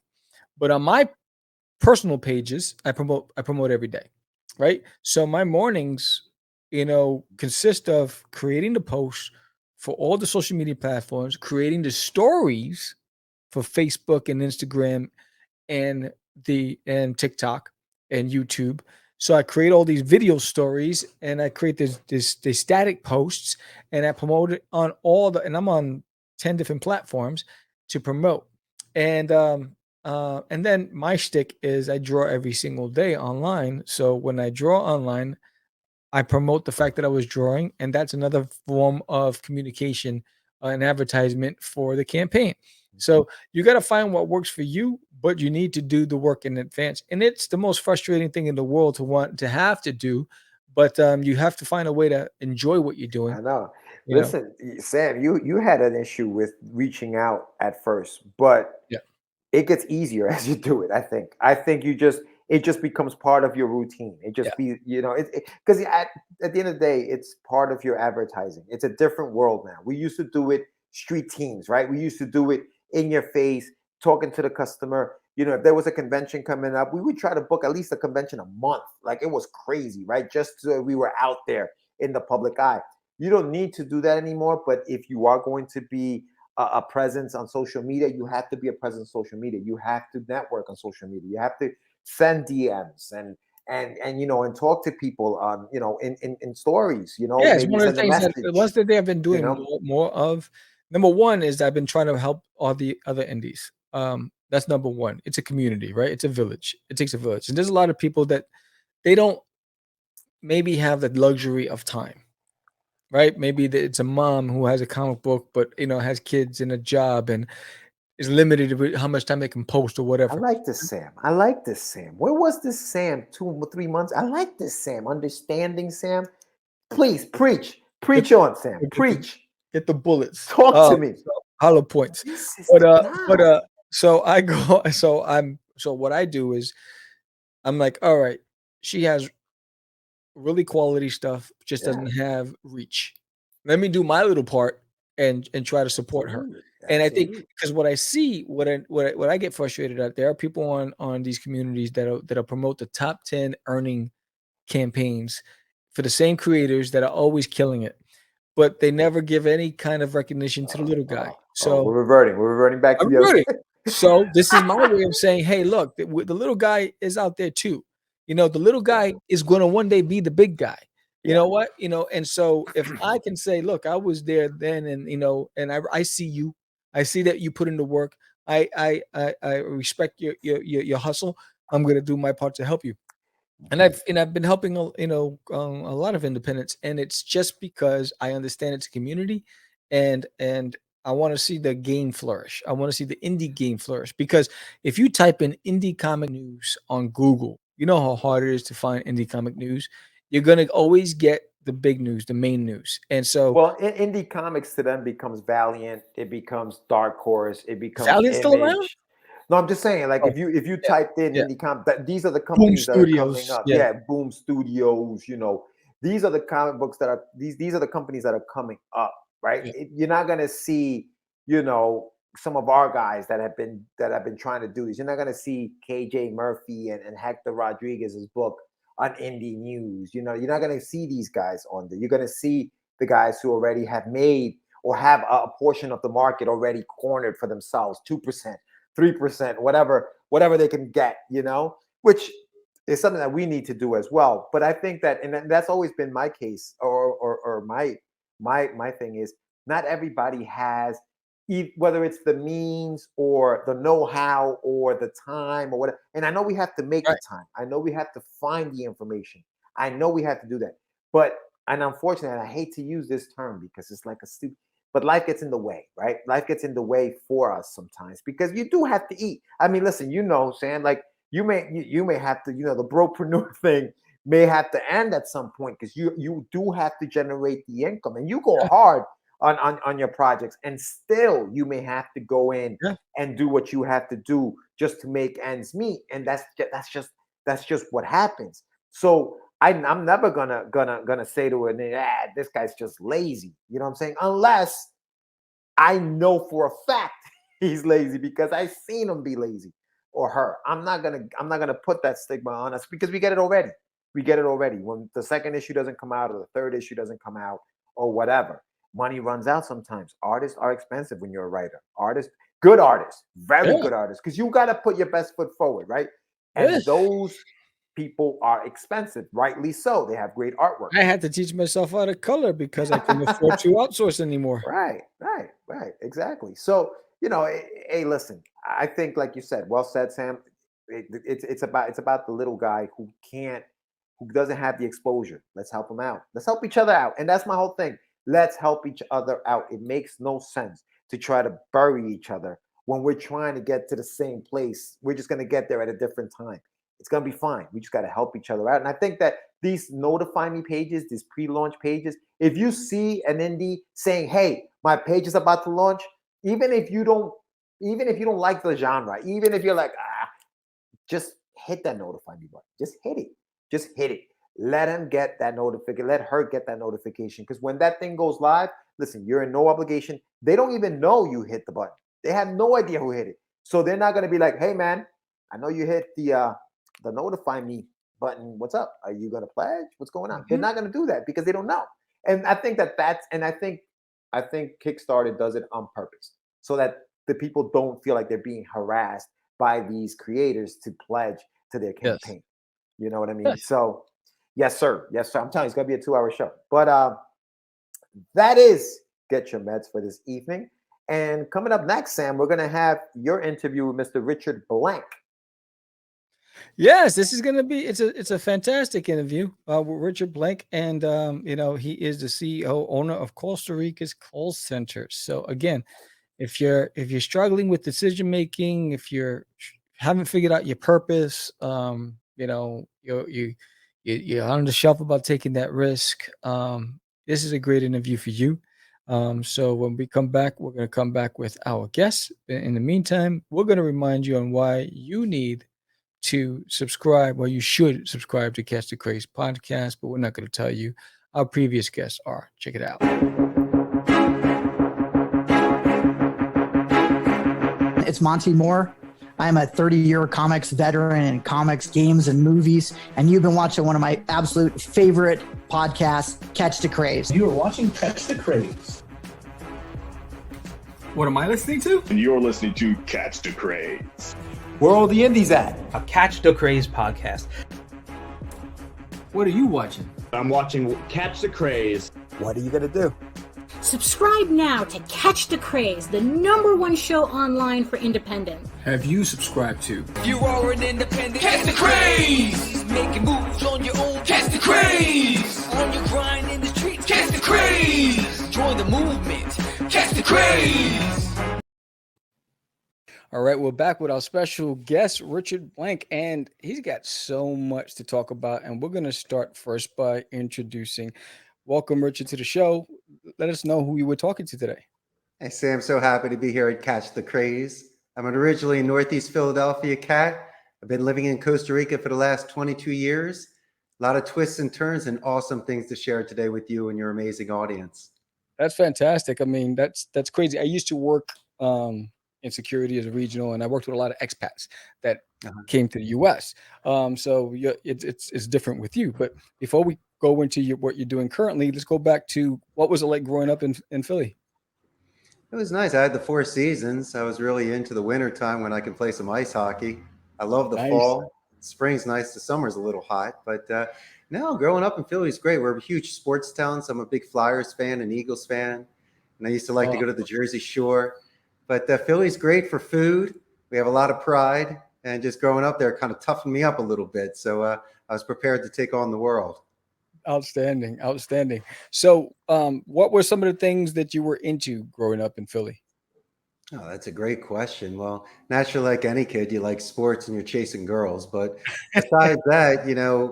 But on my personal pages, I promote every day, right? So my mornings, consist of creating the posts for all the social media platforms, creating the stories for Facebook and Instagram and TikTok and YouTube. So I create all these video stories, and I create these static posts, and I promote it on and I'm on 10 different platforms to promote. And then my shtick is I draw every single day online. So when I draw online, I promote the fact that I was drawing, and that's another form of communication, and advertisement for the campaign. So you got to find what works for you, but you need to do the work in advance. And it's the most frustrating thing in the world to want to have to do, but you have to find a way to enjoy what you're doing. I know. You know, Listen, Sam, you had an issue with reaching out at first, but yeah, it gets easier as you do it. I think it just becomes part of your routine. It yeah, just be, it because at the end of the day, it's part of your advertising. It's a different world now. We used to do it street teams, right? We used to do it in your face, talking to the customer. If there was a convention coming up, we would try to book at least a convention a month. Like, it was crazy, right? Just so we were out there in the public eye. You don't need to do that anymore. But if you are going to be a presence on social media, you have to be a presence on social media. You have to network on social media. You have to send DMs and talk to people in stories. yeah. It's Maybe one of the send a things that message. they have been You doing know, more of. Number one is I've been trying to help all the other indies. That's number one. It's a community, right? It's a village. It takes a village, and there's a lot of people that they don't maybe have the luxury of time, right? Maybe it's a mom who has a comic book, but has kids and a job and is limited with how much time they can post or I whatever. like this Sam. I like this Sam. Where was this Sam 2 or 3 months? I like this Sam. Understanding Sam. Please Get preach on Sam. get the Preach. get the bullets. Talk to me. So hollow points. This is But the but guy. so I go so what I do is I'm like, all right, she has really quality stuff, just Yeah, doesn't have reach. Let me do my little part and try to support her. absolutely, And I think absolutely. because what I see, what I get frustrated at, there are people on these communities that'll promote the top 10 earning campaigns for the same creators that are always killing it, but they never give any kind of recognition to the little guy. We're So reverting. We're reverting back to I'm the other. rooting. So this is my way of saying, "Hey, look, the little guy is out there too. The little Yeah, guy is going to one day be the big guy. You yeah. know what? And so if I can say, look, I was there then, and and I see you, I see that you put in the work. I respect your hustle. I'm going to do my part to help you. And I've been helping a lot of independents, and it's just because I understand it's a community, and I want to see the game flourish. I want to see the indie game flourish, because if you type in indie comic news on Google, you know how hard it is to find indie comic news. You're gonna always get the big news, the main news, and so Well, indie comics to them becomes Valiant. It becomes Dark Horse. It becomes Valiant's still around. Image. No, I'm just saying, like, Oh, if you yeah, typed in yeah. indie comic, that these are the Boom companies that are coming Studios. up. Yeah, Yeah, Boom Studios. These are the comic books that are these are the companies that are coming up. Right? yeah, You're not gonna see, some of our guys that have been trying to do this. You're not gonna see KJ Murphy and Hector Rodriguez's book on indie news. You're not gonna see these guys on there. You're gonna see the guys who already have made or have a portion of the market already cornered for themselves, 2%, 3%, whatever they can get, which is something that we need to do as well. But I think that, and that's always been my case, or my thing is, not everybody has, whether it's the means or the know-how or the time or whatever. And I know we have to make the time. I know we have to find the information. I know we have to do that. But, and unfortunately, I hate to use this term because it's like a stupid, but life gets in the way, right? Life gets in the way for us sometimes because you do have to eat. I mean, listen, Sam, like you may have to, the bropreneur thing may have to end at some point because you do have to generate the income, and you go hard on your projects, and still you may have to go in and do what you have to do just to make ends meet, and that's just what happens. So I'm never gonna say to her, this guy's just lazy. You know what I'm saying? Unless I know for a fact he's lazy because I've seen him be lazy, or her. I'm not gonna put that stigma on us because we get it already. We get it already. When the second issue doesn't come out or the third issue doesn't come out or whatever, money runs out sometimes. Artists are expensive when you're a writer. Good artists, very good artists, because you got to put your best foot forward, right? And those people are expensive, rightly so. They have great artwork. I had to teach myself how to color because I couldn't afford to outsource anymore. Right, exactly. So, hey, listen, I think, like you said, well said, Sam. It's about the little guy who doesn't have the exposure. Let's help him out. Let's help each other out. And that's my whole thing. Let's help each other out. It makes no sense to try to bury each other when we're trying to get to the same place. We're just going to get there at a different time. It's going to be fine. We just got to help each other out. And I think that these notify me pages, these pre-launch pages, if you see an indie saying, hey, my page is about to launch, even if you don't like the genre, even if you're like, just hit that notify me button. Just hit it. Let him get that notification. Let her get that notification. Because when that thing goes live, listen, you're in no obligation. They don't even know you hit the button. They have no idea who hit it. So they're not going to be like, hey, man, I know you hit the notify me button. What's up? Are you going to pledge? What's going on? Mm-hmm. They're not going to do that because they don't know. And I think I think Kickstarter does it on purpose so that the people don't feel like they're being harassed by these creators to pledge to their campaign. Yes. You know what I mean? Yes. So, yes, sir. I'm telling you, it's going to be a 2-hour show. But that is Get Your Meds for this evening. And coming up next, Sam, we're going to have your interview with Mr. Richard Blank. Yes, this is going to be, it's a fantastic interview with Richard Blank. And, he is the CEO, owner of Costa Rica's call center. So again, if you're struggling with decision making, if you haven't figured out your purpose, you're on the shelf about taking that risk, this is a great interview for you. So when we come back, we're going to come back with our guests. In the meantime, we're going to remind you on why you need to subscribe, or you should subscribe to Catch the Craze podcast, but we're not going to tell you our previous guests are. Check it out. It's Monty Moore. I'm a 30-year comics veteran in comics, games, and movies, and you've been watching one of my absolute favorite podcasts, Catch the Craze. You are watching Catch the Craze. What am I listening to? And you're listening to Catch the Craze. Where are all the indies at? A Catch the Craze podcast. What are you watching? I'm watching Catch the Craze. What are you going to do? Subscribe now to Catch the Craze, the #1 show online for independent. Have you subscribed to? You are an independent. Catch the Craze! Making moves on your own. Catch the Craze! On your grind in the streets. Catch the Craze! Join the movement. Catch the Craze! All right, we're back with our special guest, Richard Blank, and he's got so much to talk about. And we're going to start first by introducing. Welcome, Richard, to the show. Let us know who you were talking to today. Hey, Sam, so happy to be here at Catch the Craze. I'm an originally Northeast Philadelphia cat. I've been living in Costa Rica for the last 22 years. A lot of twists and turns and awesome things to share today with you and your amazing audience. That's fantastic. I mean, that's crazy. I used to work in security as a regional, and I worked with a lot of expats that came to the U.S. So it's different with you. But before we go into what you're doing currently, let's go back to what was it like growing up in Philly? It was nice. I had the four seasons. I was really into the winter time when I could play some ice hockey. I love the Nice. fall. Spring's nice. The summer's a little hot, but no, growing up in Philly is great. We're a huge sports town, so I'm a big Flyers fan and Eagles fan, and I used to like to Oh. go to the Jersey Shore. But Philly's great for food. We have a lot of pride, and just growing up there kind of toughened me up a little bit. So I was prepared to take on the world. Outstanding, outstanding. So, what were some of the things that you were into growing up in Philly? Oh, that's a great question. Well, naturally, like any kid, you like sports and you're chasing girls. But besides that,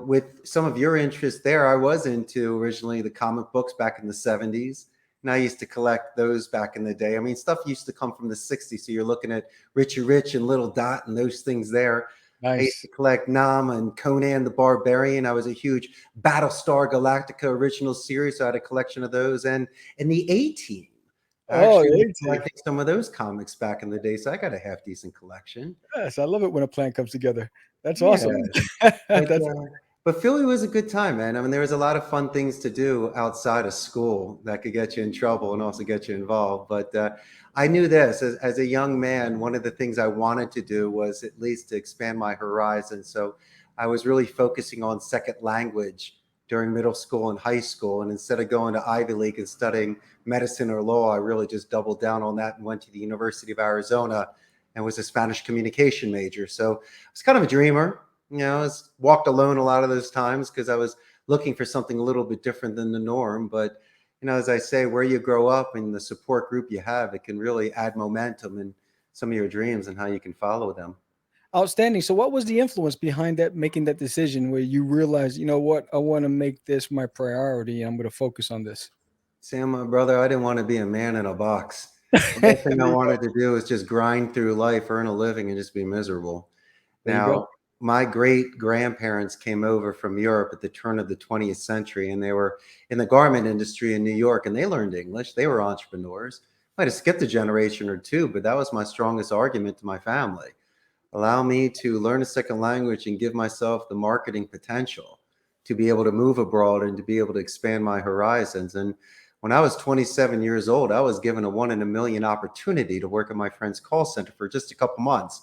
with some of your interests there, I was into originally the comic books back in the 70s. And I used to collect those back in the day. I mean, stuff used to come from the 60s. So you're looking at Richie Rich and Little Dot and those things there. I used Nice. to collect Nam and Conan the Barbarian. I was a huge Battlestar Galactica original series. So I had a collection of those. And in the A-Team, I Oh, actually was A-Team. collecting some of those comics back in the day. So I got a half decent collection. Yes, I love it when a plan comes together. That's Yeah. awesome. But, That's but Philly was a good time, man. I mean, there was a lot of fun things to do outside of school that could get you in trouble and also get you involved. But I knew this as a young man, one of the things I wanted to do was at least to expand my horizon. So I was really focusing on second language during middle school and high school. And instead of going to Ivy League and studying medicine or law, I really just doubled down on that and went to the University of Arizona and was a Spanish communication major. So I was kind of a dreamer. I walked alone a lot of those times because I was looking for something a little bit different than the norm. But, as I say, where you grow up and the support group you have, it can really add momentum in some of your dreams and how you can follow them. outstanding. So, what was the influence behind that, making that decision where you realized, you know what, I want to make this my priority and I'm going to focus on this? Sam, my brother, I didn't want to be a man in a box. The whole thing I There you go. wanted to do was just grind through life, earn a living, and just be miserable. There you go. Now, my great grandparents came over from Europe at the turn of the 20th century, and they were in the garment industry in New York, and they learned English. They were entrepreneurs. Might have skipped a generation or two, but that was my strongest argument to my family. Allow me to learn a second language and give myself the marketing potential to be able to move abroad and to be able to expand my horizons. And when I was 27 years old, I was given a 1 in a million opportunity to work at my friend's call center for just a couple months.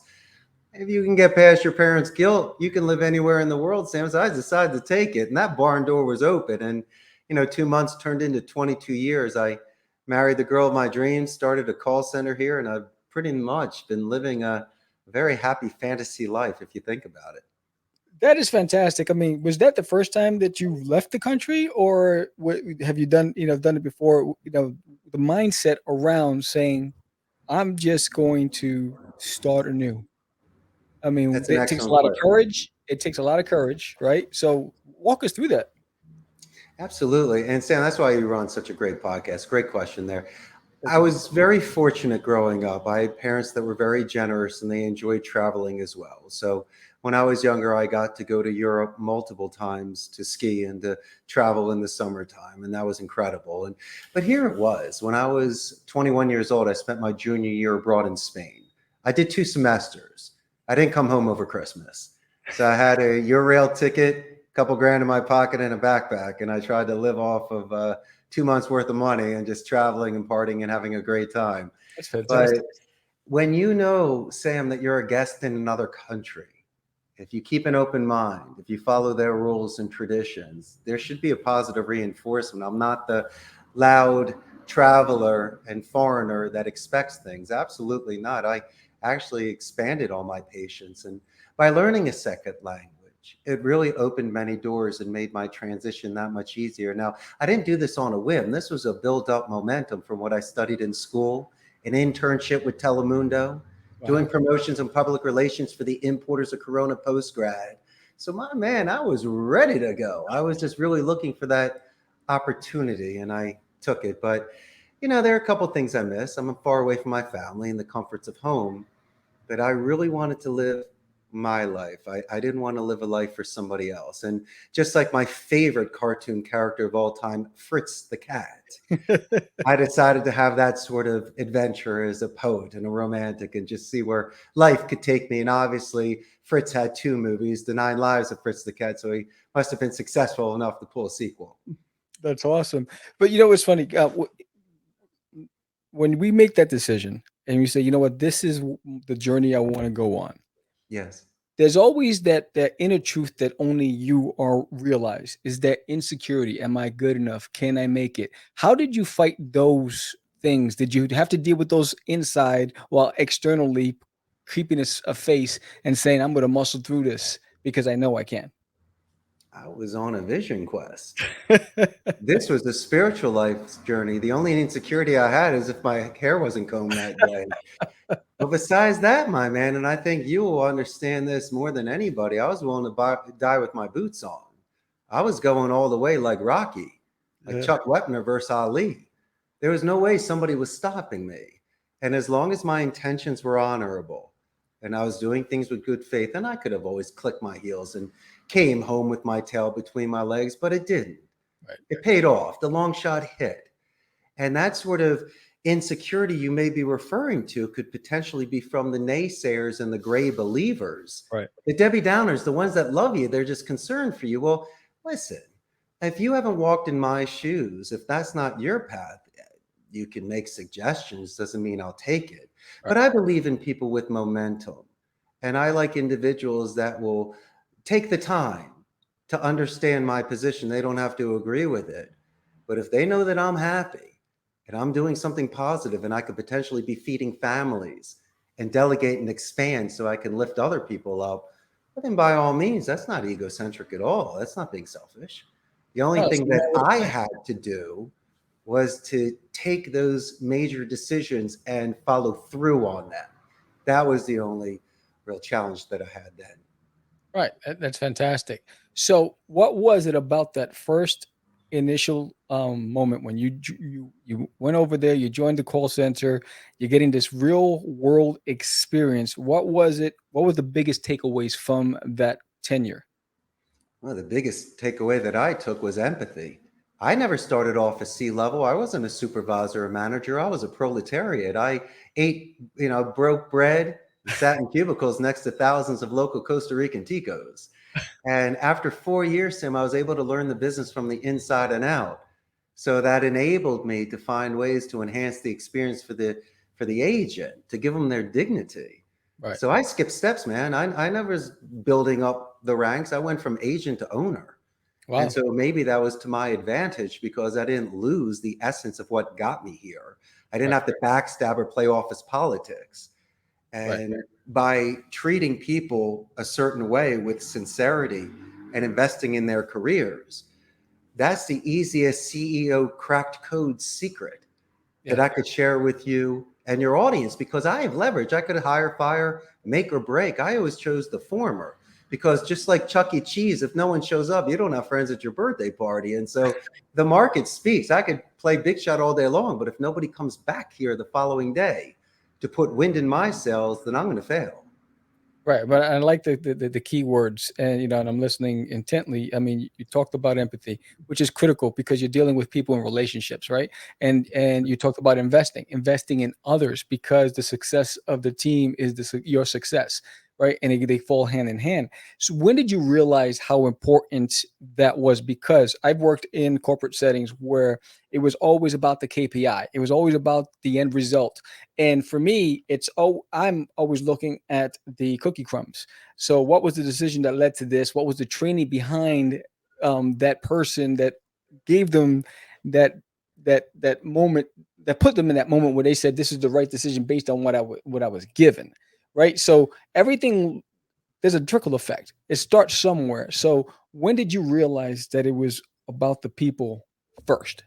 If you can get past your parents' guilt, you can live anywhere in the world, Sam. So I decided to take it, and that barn door was open. And 2 months turned into 22 years. I married the girl of my dreams, started a call center here, and I've pretty much been living a very happy fantasy life, if you think about it. That is fantastic. I mean, was that the first time that you left the country, or have you done it before? The mindset around saying, "I'm just going to start anew." I mean, That's an it takes a excellent lot of question. courage. It takes a lot of courage, right? So, walk us through that. Absolutely. And Sam, that's why you run such a great podcast. Great question there. I was very fortunate growing up. I had parents that were very generous and they enjoyed traveling as well. So when I was younger, I got to go to Europe multiple times to ski and to travel in the summertime. And that was incredible. But here it was. When I was 21 years old, I spent my junior year abroad in Spain. I did 2 semesters. I didn't come home over Christmas. So I had a Eurail ticket, a couple grand in my pocket and a backpack. And I tried to live off of 2 months worth of money and just traveling and partying and having a great time. That's But fantastic. when Sam, that you're a guest in another country, if you keep an open mind, if you follow their rules and traditions, there should be a positive reinforcement. I'm not the loud traveler and foreigner that expects things. Absolutely not. I actually expanded on my patience. And by learning a second language, it really opened many doors and made my transition that much easier. Now, I didn't do this on a whim. This was a build-up momentum from what I studied in school, an internship with Telemundo, doing promotions and public relations for the importers of Corona postgrad. So my man, I was ready to go. I was just really looking for that opportunity and I took it. But, there are a couple of things I miss. I'm far away from my family and the comforts of home, but I really wanted to live my life. I didn't want to live a life for somebody else. And just like my favorite cartoon character of all time, Fritz the cat, I decided to have that sort of adventure as a poet and a romantic and just see where life could take me. And obviously, Fritz had 2 movies, The 9 Lives of Fritz the Cat, so he must have been successful enough to pull a sequel. That's awesome. But it's funny. when we make that decision and you say, you know what, this is the journey I want to go on, Yes. there's always that inner truth that only you are realize is that insecurity. Am I good enough? Can I make it? How did you fight those things? Did you have to deal with those inside while externally keeping a face and saying, I'm going to muscle through this because I know I can? I was on a vision quest. This was a spiritual life journey. The only insecurity I had is if my hair wasn't combed that day. But besides that, my man, and I think you will understand this more than anybody, I was willing to die with my boots on. I was going all the way like Rocky, like Chuck Wepner versus Ali. There was no way somebody was stopping me. And as long as my intentions were honorable and I was doing things with good faith, and I could have always clicked my heels and came home with my tail between my legs, but it didn't. Right. It paid off. The long shot hit. And that sort of insecurity you may be referring to could potentially be from the naysayers and the gray believers. Right. The Debbie Downers, the ones that love you, they're just concerned for you. Well, listen, if you haven't walked in my shoes, if that's not your path, you can make suggestions, doesn't mean I'll take it. Right. But I believe in people with momentum. And I like individuals that will take the time to understand my position. They don't have to agree with it. But if they know that I'm happy and I'm doing something positive and I could potentially be feeding families and delegate and expand so I can lift other people up, well, then by all means, that's not egocentric at all. That's not being selfish. The only thing that I had to do was to take those major decisions and follow through on them. That was the only real challenge that I had then. Right. That's fantastic. So what was it about that first initial moment when you went over there, you joined the call center, you're getting this real world experience? What was it? What was the biggest takeaways from that tenure? Well, the biggest takeaway that I took was empathy. I never started off as C-level. I wasn't a supervisor or manager. I was a proletariat. I ate, broke bread, sat in cubicles next to thousands of local Costa Rican ticos. And after 4 years, Tim, I was able to learn the business from the inside and out. So that enabled me to find ways to enhance the experience for the agent, to give them their dignity. Right. So I skipped steps, man. I never was building up the ranks. I went from agent to owner. Wow. And so maybe that was to my advantage because I didn't lose the essence of what got me here. I didn't have to backstab or play office politics. And by treating people a certain way with sincerity and investing in their careers, that's the easiest CEO cracked code secret that I could share with you and your audience, because I have leverage. I could hire, fire, make or break. I always chose the former. Because just like Chuck E. Cheese, if no one shows up, you don't have friends at your birthday party. And so the market speaks. I could play big shot all day long, but if nobody comes back here the following day to put wind in my sails, then I'm going to fail. Right, but I like the key words, and and I'm listening intently. I mean, you talked about empathy, which is critical because you're dealing with people in relationships, right? And you talked about investing in others, because the success of the team is your success, right? And they fall hand in hand. So when did you realize how important that was? Because I've worked in corporate settings where it was always about the KPI. It was always about the end result. And for me, I'm always looking at the cookie crumbs. So what was the decision that led to this? What was the training behind that person that gave them that moment, that put them in that moment where they said this is the right decision based on what I was given, right? So everything, there's a trickle effect. It starts somewhere. So when did you realize that it was about the people first?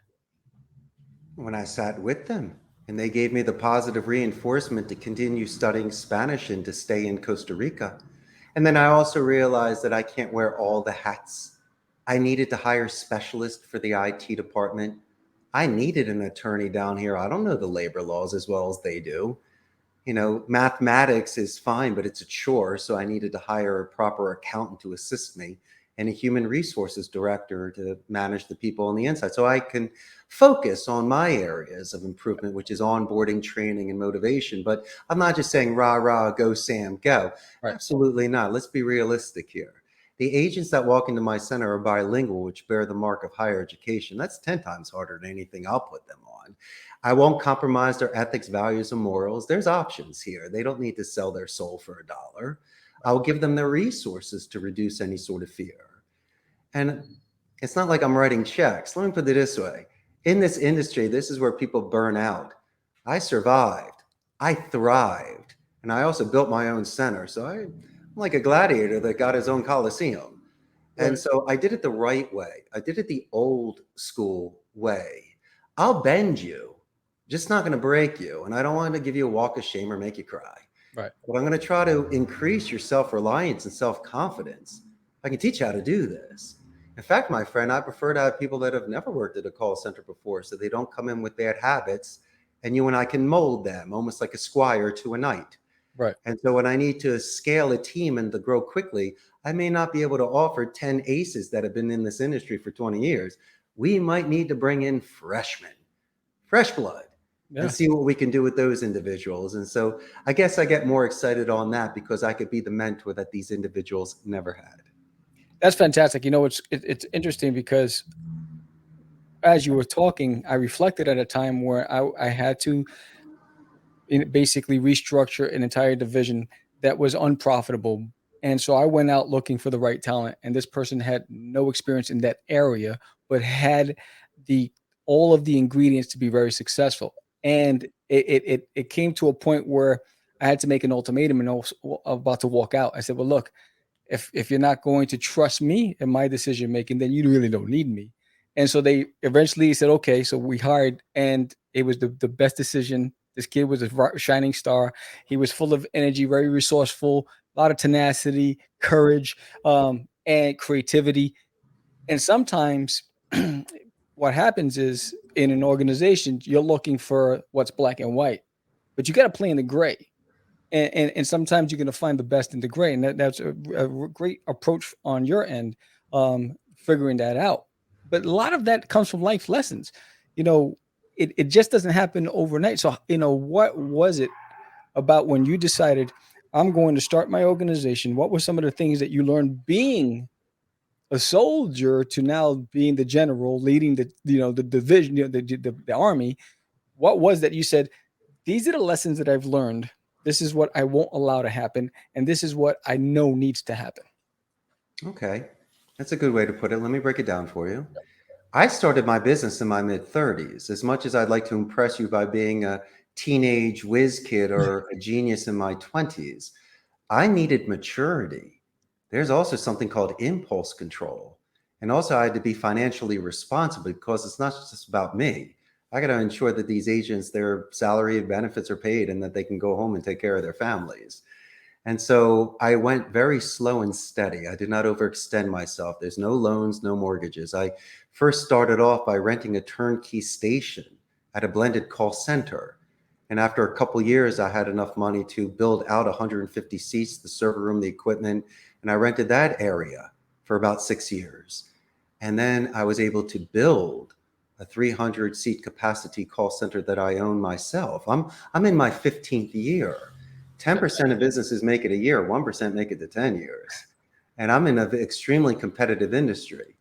When I sat with them and they gave me the positive reinforcement to continue studying Spanish and to stay in Costa Rica. And then I also realized that I can't wear all the hats. I needed to hire specialists for the IT department. I needed an attorney down here. I don't know the labor laws as well as they do. Mathematics is fine, but it's a chore. So I needed to hire a proper accountant to assist me and a human resources director to manage the people on the inside. So I can focus on my areas of improvement, which is onboarding, training, and motivation. But I'm not just saying, rah, rah, go, Sam, go. Right. Absolutely not. Let's be realistic here. The agents that walk into my center are bilingual, which bear the mark of higher education. That's 10 times harder than anything I'll put them on. on. I won't compromise their ethics, values, and morals. There's options here. They don't need to sell their soul for $1. I'll give them the resources to reduce any sort of fear. And it's not like I'm writing checks. Let me put it this way. In this industry, this is where people burn out. I survived. I thrived. And I also built my own center. So I'm like a gladiator that got his own coliseum. Right. And so I did it the right way. I did it the old school way. I'll bend you, just not going to break you. And I don't want to give you a walk of shame or make you cry. Right. But I'm going to try to increase your self-reliance and self-confidence. I can teach you how to do this. In fact, my friend, I prefer to have people that have never worked at a call center before, so they don't come in with bad habits, and you and I can mold them almost like a squire to a knight. Right. And so when I need to scale a team and to grow quickly, I may not be able to offer 10 aces that have been in this industry for 20 years. We might need to bring in freshmen, fresh blood, and see what we can do with those individuals. And so I guess I get more excited on that because I could be the mentor that these individuals never had. That's fantastic. You know, it's interesting because as you were talking, I reflected at a time where I had to basically restructure an entire division that was unprofitable. And so I went out looking for the right talent, and this person had no experience in that area, but had all of the ingredients to be very successful. And it came to a point where I had to make an ultimatum, and I was about to walk out. I said, well, look, if you're not going to trust me in my decision making, then you really don't need me. And so they eventually said, okay. So we hired, and it was the best decision. This kid was a shining star. He was full of energy, very resourceful, a lot of tenacity, courage, and creativity. And sometimes what happens is in an organization, you're looking for what's black and white, but you got to play in the gray. And sometimes you're going to find the best in the gray. And that's a great approach on your end, figuring that out. But a lot of that comes from life lessons. You know, it just doesn't happen overnight. So, you know, what was it about when you decided I'm going to start my organization? What were some of the things that you learned being a soldier to now being the general leading the division, the army? What was that you said, these are the lessons that I've learned. This is what I won't allow to happen. And this is what I know needs to happen. Okay. That's a good way to put it. Let me break it down for you. I started my business in my mid-30s. As much as I'd like to impress you by being a teenage whiz kid or a genius in my 20s, I needed maturity. There's also something called impulse control. And also I had to be financially responsible because it's not just about me. I got to ensure that these agents, their salary and benefits are paid and that they can go home and take care of their families. And so I went very slow and steady. I did not overextend myself. There's no loans, no mortgages. I first started off by renting a turnkey station at a blended call center. And after a couple of years, I had enough money to build out 150 seats, the server room, the equipment, and I rented that area for about 6 years. And then I was able to build a 300 seat capacity call center that I own myself. I'm in my 15th year. 10% of businesses make it a year, 1% make it to 10 years. And I'm in an extremely competitive industry.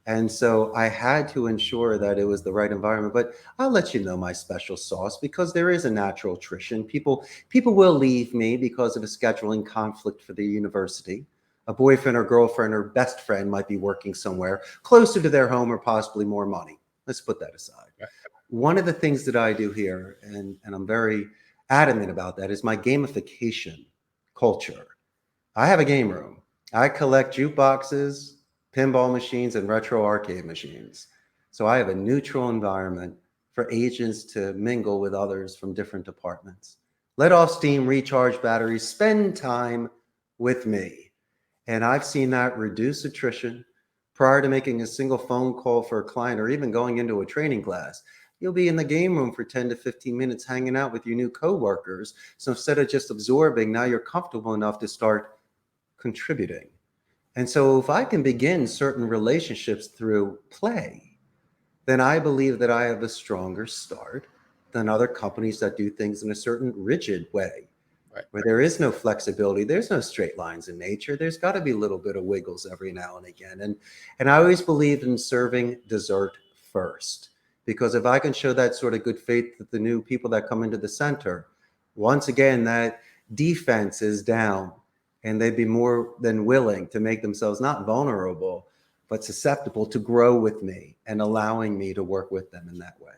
And so I had to ensure that it was the right environment. But I'll let you know my special sauce because there is a natural attrition. People will leave me because of a scheduling conflict for the university. A boyfriend or girlfriend or best friend might be working somewhere closer to their home or possibly more money. Let's put that aside. One of the things that I do here, and I'm very adamant about that, is my gamification culture. I have a game room. I collect jukeboxes, pinball machines, and retro arcade machines. So I have a neutral environment for agents to mingle with others from different departments. Let off steam, recharge batteries, spend time with me. And I've seen that reduce attrition. Prior to making a single phone call for a client or even going into a training class, you'll be in the game room for 10 to 15 minutes hanging out with your new coworkers. So instead of just absorbing, now you're comfortable enough to start contributing. And so if I can begin certain relationships through play, then I believe that I have a stronger start than other companies that do things in a certain rigid way. Right. Where there is no flexibility, there's no straight lines in nature. There's got to be a little bit of wiggles every now and again. And I always believed in serving dessert first, Because if I can show that sort of good faith to the new people that come into the center, once again, that defense is down, and they'd be more than willing to make themselves not vulnerable, but susceptible to grow with me and allowing me to work with them in that way.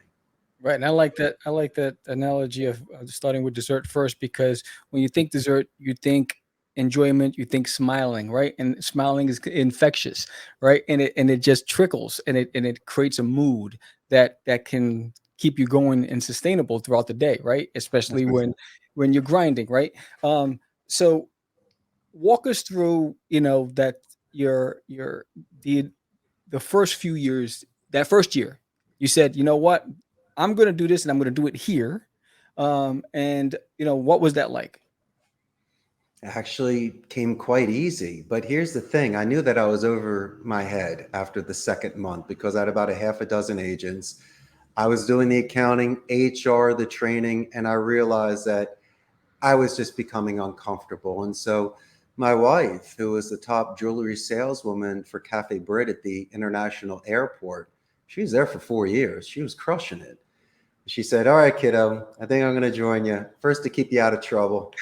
Right. And I like that. I like that analogy of starting with dessert first, because when you think dessert, you think enjoyment, you think smiling, right? And smiling is infectious, right? And it just trickles, and it creates a mood that can keep you going and sustainable throughout the day, right? Especially That's right. when you're grinding, right? So walk us through, that your the first few years, that first year, you said, you know what, I'm going to do this and I'm going to do it here. And what was that like? Actually came quite easy. But here's the thing. I knew that I was over my head after the second month because I had about a half a dozen agents. I was doing the accounting, HR, the training, and I realized that I was just becoming uncomfortable. And so my wife, who was the top jewelry saleswoman for Cafe Brit at the international airport, she was there for 4 years. She was crushing it. She said, all right, kiddo, I think I'm going to join you. First, to keep you out of trouble.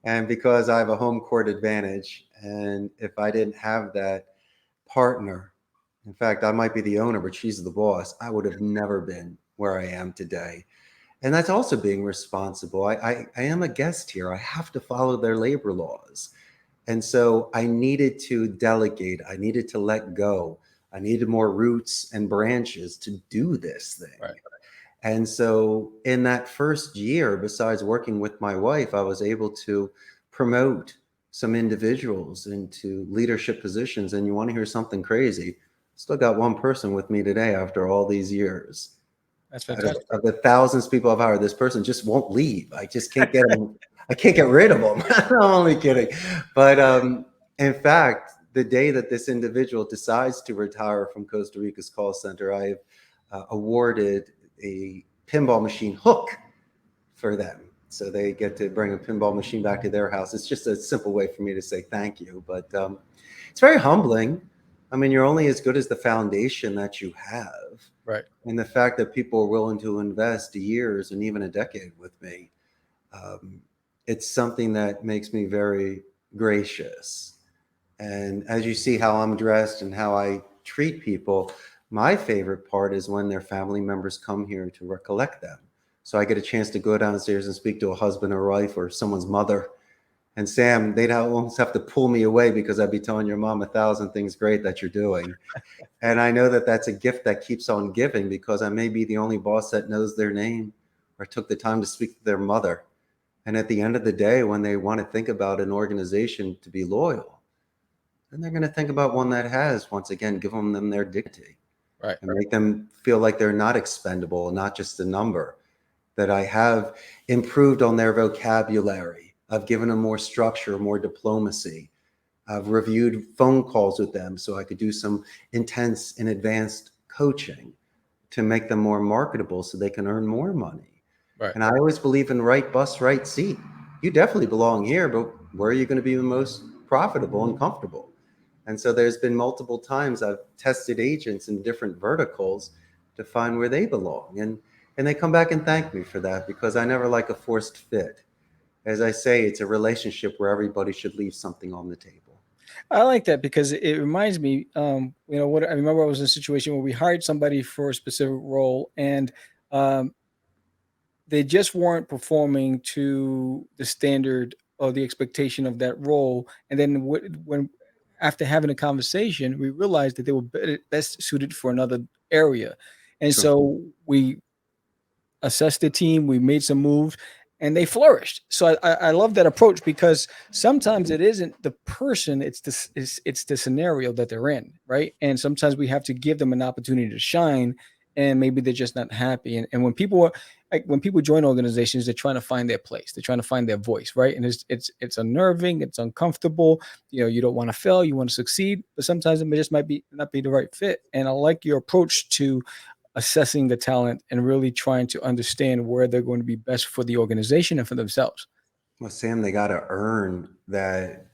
And because I have a home court advantage. And if I didn't have that partner, in fact, I might be the owner, but she's the boss, I would have never been where I am today. And that's also being responsible. I am a guest here. I have to follow their labor laws. And so I needed to delegate. I needed to let go. I needed more roots and branches to do this thing. Right. And so in that first year, besides working with my wife, I was able to promote some individuals into leadership positions. And you want to hear something crazy? Still got one person with me today after all these years. That's fantastic. Of the thousands of people I've hired, this person just won't leave. I just can't get him. I can't get rid of him. I'm only kidding. But in fact, the day that this individual decides to retire from Costa Rica's call center, I've awarded a pinball machine hook for them. So they get to bring a pinball machine back to their house. It's just a simple way for me to say thank you. But it's very humbling. I mean, you're only as good as the foundation that you have. Right. And the fact that people are willing to invest years and even a decade with me, it's something that makes me very gracious. And as you see how I'm dressed and how I treat people, my favorite part is when their family members come here to recollect them. So I get a chance to go downstairs and speak to a husband or wife or someone's mother. And Sam, they'd almost have to pull me away because I'd be telling your mom 1,000 things great that you're doing. And I know that that's a gift that keeps on giving because I may be the only boss that knows their name or took the time to speak to their mother. And at the end of the day, when they want to think about an organization to be loyal, then they're going to think about one that has, once again, given them their dignity. Right. And make them feel like they're not expendable, not just a number, that I have improved on their vocabulary. I've given them more structure, more diplomacy. I've reviewed phone calls with them so I could do some intense and advanced coaching to make them more marketable so they can earn more money. Right. And I always believe in right bus, right seat. You definitely belong here, but where are you going to be the most profitable and comfortable? And so there's been multiple times I've tested agents in different verticals to find where they belong. And they come back and thank me for that because I never like a forced fit. As I say, it's a relationship where everybody should leave something on the table. I like that because it reminds me, what I remember I was in a situation where we hired somebody for a specific role and they just weren't performing to the standard or the expectation of that role. And then when after having a conversation, we realized that they were best suited for another area. And Sure. so we assessed the team, we made some moves, and they flourished. So I love that approach because sometimes it isn't the person, it's the scenario that they're in, right? And sometimes we have to give them an opportunity to shine, and maybe they're just not happy. And when people join organizations, they're trying to find their place, they're trying to find their voice, right? And it's unnerving, it's uncomfortable. You don't want to fail, you want to succeed, but sometimes it just might not be the right fit. And I like your approach to assessing the talent and really trying to understand where they're going to be best for the organization and for themselves. Well, Sam, they got to earn that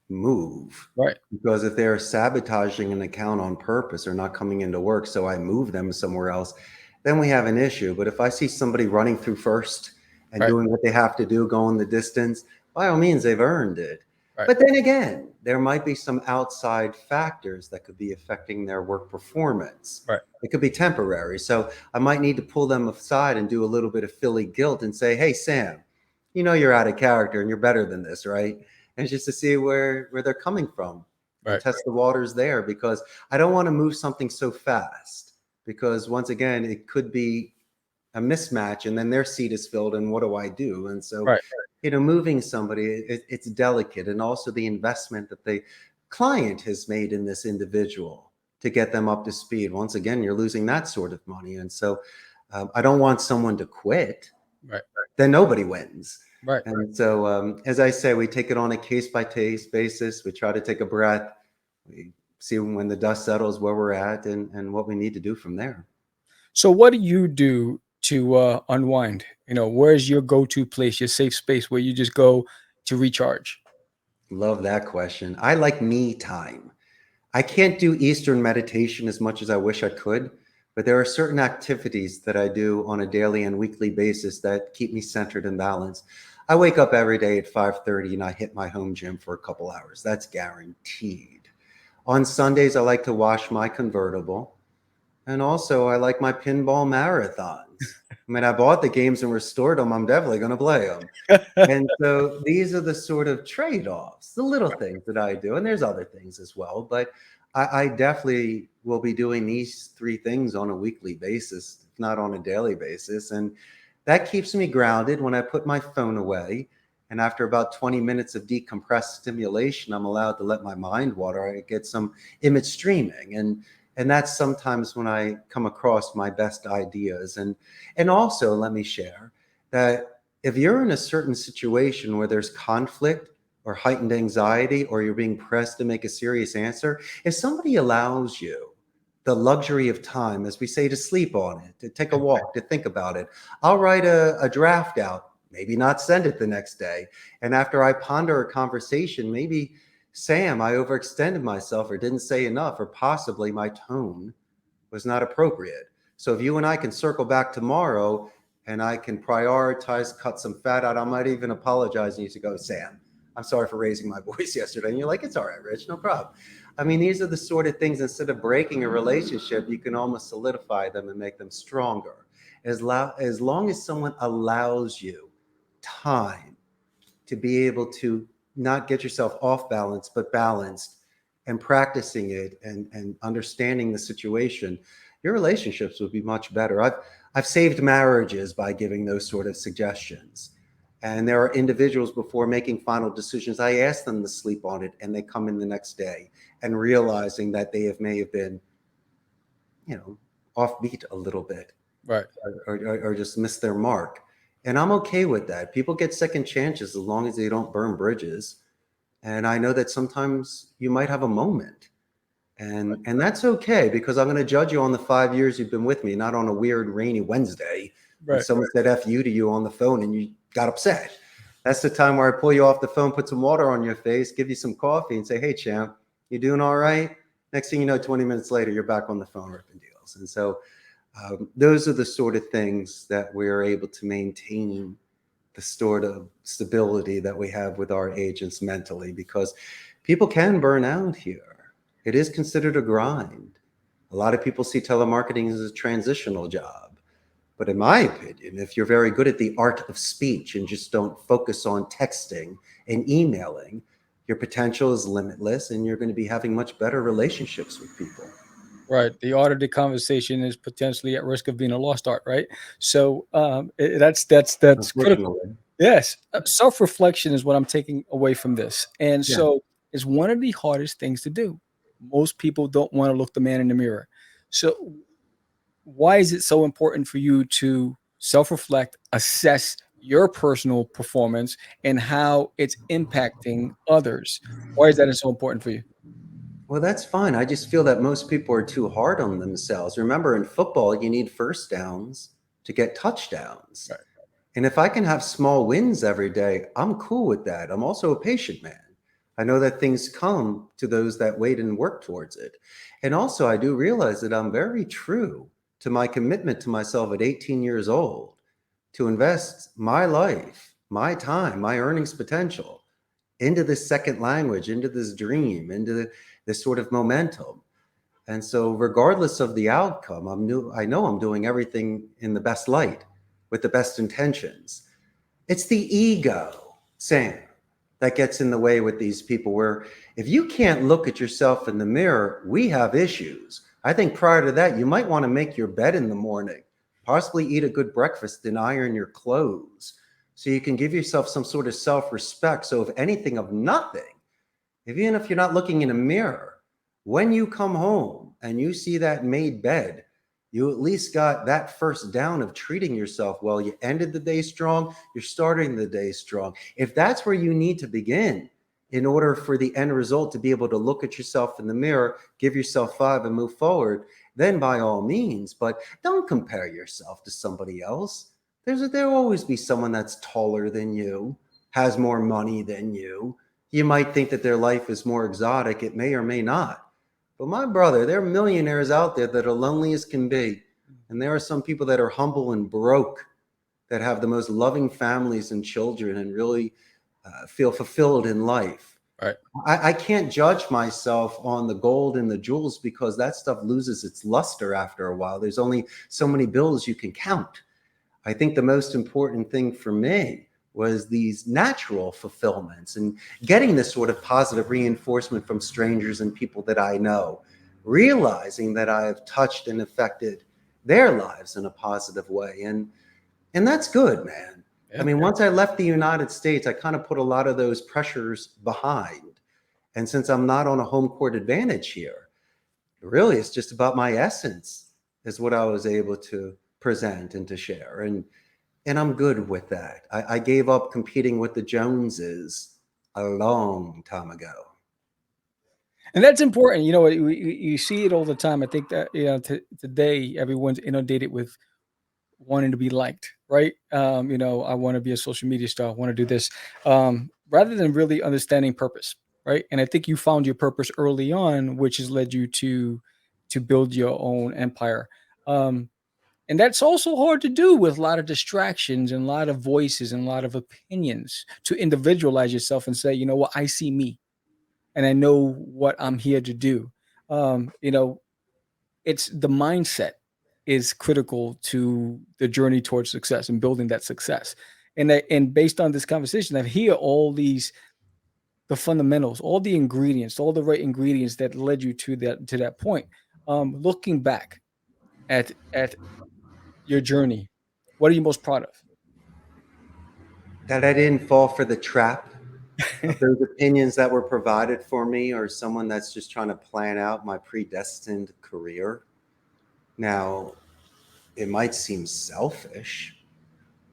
move. Right. Because if they're sabotaging an account on purpose or not coming into work, so I move them somewhere else, then we have an issue. But if I see somebody running through first and Right. doing what they have to do, going the distance, by all means, they've earned it. Right. But then again, there might be some outside factors that could be affecting their work performance. Right. It could be temporary. So I might need to pull them aside and do a little bit of Philly guilt and say, hey, Sam, you know you're out of character and you're better than this, right? And just to see where they're coming from. Right. And test the waters there, because I don't want to move something so fast, because once again, it could be a mismatch and then their seat is filled and what do I do? And so, Right. Moving somebody, it's delicate, and also the investment that the client has made in this individual to get them up to speed. Once again, you're losing that sort of money. And so I don't want someone to quit. Right. Then nobody wins. Right. And so, as I say, we take it on a case-by-case basis. We try to take a breath. We see when the dust settles where we're at and what we need to do from there. So what do you do to unwind? Where's your go-to place, your safe space where you just go to recharge? Love that question. I like me time. I can't do Eastern meditation as much as I wish I could, but there are certain activities that I do on a daily and weekly basis that keep me centered and balanced. I wake up every day at 5:30 and I hit my home gym for a couple hours. That's guaranteed. On Sundays, I like to wash my convertible. And also, I like my pinball marathons. I mean, I bought the games and restored them. I'm definitely going to play them. And so these are the sort of trade-offs, the little things that I do. And there's other things as well. But I definitely will be doing these three things on a weekly basis, if not on a daily basis. And that keeps me grounded when I put my phone away. And after about 20 minutes of decompressed stimulation, I'm allowed to let my mind water. I get some image streaming. And that's sometimes when I come across my best ideas. And also, let me share that if you're in a certain situation where there's conflict or heightened anxiety, or you're being pressed to make a serious answer, if somebody allows you the luxury of time, as we say, to sleep on it, to take a walk, to think about it, I'll write a draft out, maybe not send it the next day. And after I ponder a conversation, maybe, Sam, I overextended myself or didn't say enough, or possibly my tone was not appropriate. So if you and I can circle back tomorrow and I can prioritize, cut some fat out, I might even apologize and you to go, Sam, I'm sorry for raising my voice yesterday. And you're like, it's all right, Rich, no problem. I mean, these are the sort of things, instead of breaking a relationship, you can almost solidify them and make them stronger. As long as someone allows you time to be able to not get yourself off balance, but balanced, and practicing it and understanding the situation, your relationships would be much better. I've saved marriages by giving those sort of suggestions. And there are individuals, before making final decisions, I ask them to sleep on it, and they come in the next day and realizing that they may have been, offbeat a little bit, Right. or just missed their mark. And I'm okay with that. People get second chances as long as they don't burn bridges. And I know that sometimes you might have a moment, and that's okay, because I'm going to judge you on the 5 years you've been with me, not on a weird rainy Wednesday when someone said F you to you on the phone and you got upset. That's the time where I pull you off the phone, put some water on your face, give you some coffee, and say, hey, champ, you doing all right? Next thing you know, 20 minutes later, you're back on the phone ripping deals. And so those are the sort of things that we're able to maintain the sort of stability that we have with our agents mentally, because people can burn out here. It is considered a grind. A lot of people see telemarketing as a transitional job. But in my opinion, if you're very good at the art of speech and just don't focus on texting and emailing, your potential is limitless, and you're going to be having much better relationships with people. Right. The art of the conversation is potentially at risk of being a lost art, right? So that's critical. Yes. Self-reflection is what I'm taking away from this. And so it's one of the hardest things to do. Most people don't want to look the man in the mirror. So why is it so important for you to self-reflect, assess your personal performance and how it's impacting others? Why is that so important for you? Well, that's fine. I just feel that most people are too hard on themselves. Remember, in football, you need first downs to get touchdowns. Right. And if I can have small wins every day, I'm cool with that. I'm also a patient man. I know that things come to those that wait and work towards it. And also, I do realize that I'm very true to my commitment to myself at 18 years old to invest my life, my time, my earnings potential into this second language, into this dream, into this sort of momentum. And so regardless of the outcome, I know I'm doing everything in the best light with the best intentions. It's the ego, Sam, that gets in the way with these people, where if you can't look at yourself in the mirror, we have issues. I think prior to that, you might want to make your bed in the morning, possibly eat a good breakfast and iron your clothes so you can give yourself some sort of self-respect. So if anything of nothing, even if you're not looking in a mirror, when you come home and you see that made bed, you at least got that first down of treating yourself well. You ended the day strong. You're starting the day strong. If that's where you need to begin in order for the end result to be able to look at yourself in the mirror, give yourself 5 and move forward, then by all means, but don't compare yourself to somebody else. There'll always be someone that's taller than you, has more money than you. You might think that their life is more exotic. It may or may not. But my brother, there are millionaires out there that are lonely as can be. And there are some people that are humble and broke, that have the most loving families and children and really feel fulfilled in life. Right. I can't judge myself on the gold and the jewels, because that stuff loses its luster after a while. There's only so many bills you can count. I think the most important thing for me was these natural fulfillments and getting this sort of positive reinforcement from strangers and people that I know, realizing that I have touched and affected their lives in a positive way. And that's good, man. I mean, once I left the United States, I kind of put a lot of those pressures behind. And since I'm not on a home court advantage here, really it's just about my essence is what I was able to present and to share. And I'm good with that. I gave up competing with the Joneses a long time ago. And that's important. You know, you see it all the time. I think that, you know, today everyone's inundated with wanting to be liked, right? You know, I want to be a social media star. I want to do this, rather than really understanding purpose, right? And I think you found your purpose early on, which has led you to build your own empire. And that's also hard to do with a lot of distractions and a lot of voices and a lot of opinions, to individualize yourself and say, you know what, I see me and I know what I'm here to do. You know, it's the mindset is critical to the journey towards success and building that success. And based on this conversation, I hear all the fundamentals, all the ingredients, all the right ingredients that led you to that point. Looking back at your journey, what are you most proud of? That I didn't fall for the trap of those opinions that were provided for me, or someone that's just trying to plan out my predestined career. Now, it might seem selfish,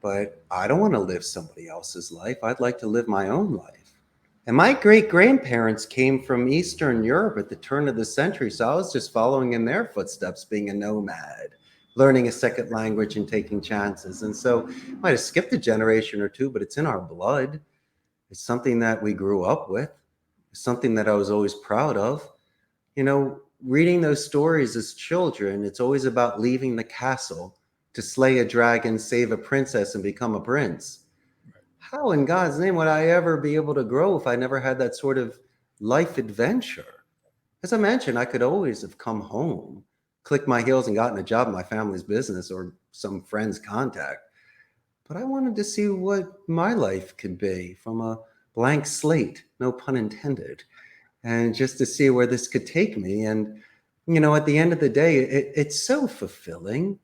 but I don't want to live somebody else's life. I'd like to live my own life. And my great-grandparents came from Eastern Europe at the turn of the century, so I was just following in their footsteps, being a nomad, learning a second language and taking chances. And so I might have skipped a generation or two, but it's in our blood. It's something that we grew up with. It's something that I was always proud of. You know, reading those stories as children, it's always about leaving the castle to slay a dragon, save a princess, and become a prince. How in God's name would I ever be able to grow if I never had that sort of life adventure? As I mentioned, I could always have come home, clicked my heels and gotten a job in my family's business or some friend's contact. But I wanted to see what my life could be from a blank slate, no pun intended, and just to see where this could take me. And, you know, at the end of the day, it's so fulfilling.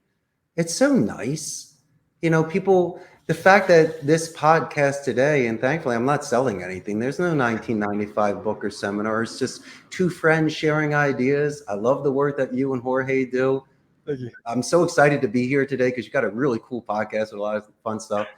It's so nice. You know, people, the fact that this podcast today, and thankfully I'm not selling anything. There's no 1995 book or seminar. It's just two friends sharing ideas. I love the work that you and Jorge do. Thank you. I'm so excited to be here today because you got a really cool podcast with a lot of fun stuff.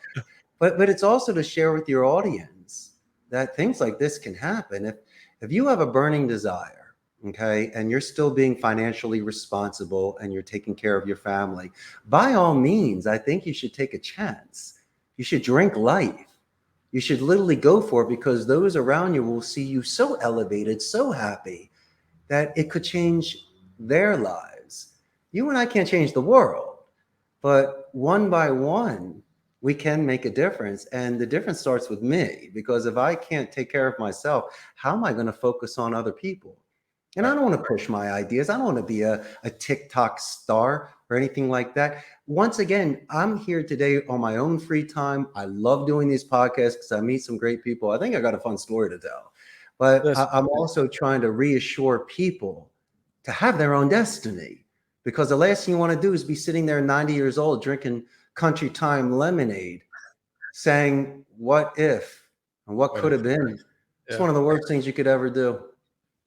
But it's also to share with your audience that things like this can happen. If you have a burning desire, okay, and you're still being financially responsible and you're taking care of your family, by all means, I think you should take a chance. You should drink life. You should literally go for it, because those around you will see you so elevated, so happy, that it could change their lives. You and I can't change the world, but one by one, we can make a difference. And the difference starts with me, because if I can't take care of myself, how am I going to focus on other people? And I don't want to push my ideas. I don't want to be a TikTok star or anything like that. Once again, I'm here today on my own free time. I love doing these podcasts because I meet some great people. I think I got a fun story to tell. But I'm also trying to reassure people to have their own destiny, because the last thing you want to do is be sitting there 90 years old drinking country time lemonade saying, what if and what could have been? It's one of the worst things you could ever do.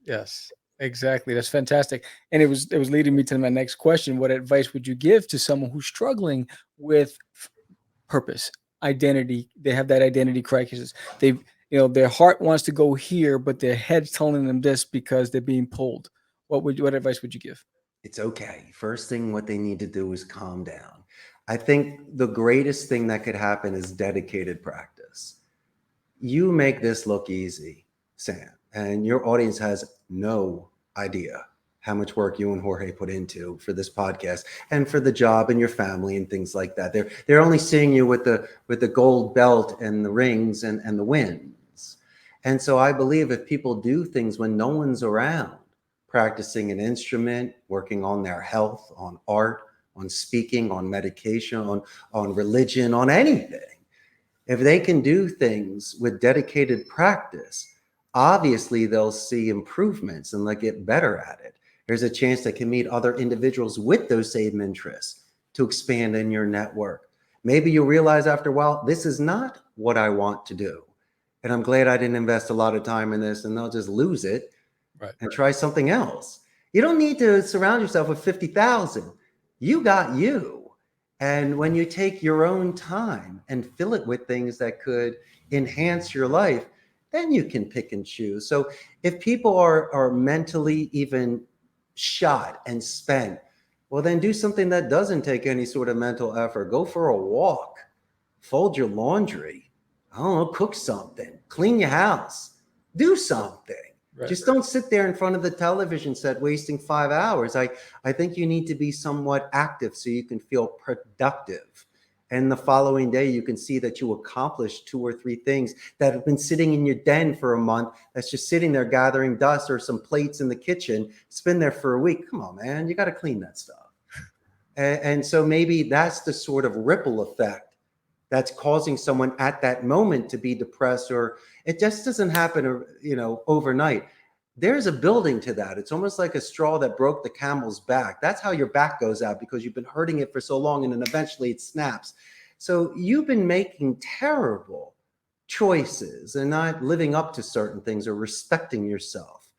Yes, exactly. That's fantastic. And it was leading me to my next question. What advice would you give to someone who's struggling with purpose, identity? They have that identity crisis. They've, their heart wants to go here, but their head's telling them this because they're being pulled. What advice would you give? It's okay. First thing, what they need to do is calm down. I think the greatest thing that could happen is dedicated practice. You make this look easy, Sam, and your audience has no idea how much work you and Jorge put into for this podcast and for the job and your family and things like that. They're only seeing you with the gold belt and the rings and the wins. And so I believe if people do things when no one's around, practicing an instrument, working on their health, on art, on speaking, on medication, on religion, on anything, if they can do things with dedicated practice, obviously they'll see improvements and they'll get better at it. There's a chance they can meet other individuals with those same interests to expand in your network. Maybe you'll realize after a while, this is not what I want to do. And I'm glad I didn't invest a lot of time in this, and they'll just lose it and try something else. You don't need to surround yourself with 50,000. You got you. And when you take your own time and fill it with things that could enhance your life, then you can pick and choose. So if people are mentally even shot and spent, well, then do something that doesn't take any sort of mental effort. Go for a walk, fold your laundry, I don't know, cook something, clean your house, do something. Just don't sit there in front of the television set wasting 5 hours. I think you need to be somewhat active so you can feel productive. And the following day, you can see that you accomplished 2 or 3 things that have been sitting in your den for a month. That's just sitting there gathering dust, or some plates in the kitchen. It's been there for a week. Come on, man, you got to clean that stuff. And so maybe that's the sort of ripple effect that's causing someone at that moment to be depressed, or it just doesn't happen, overnight. There's a building to that. It's almost like a straw that broke the camel's back. That's how your back goes out, because you've been hurting it for so long, and then eventually it snaps. So you've been making terrible choices and not living up to certain things or respecting yourself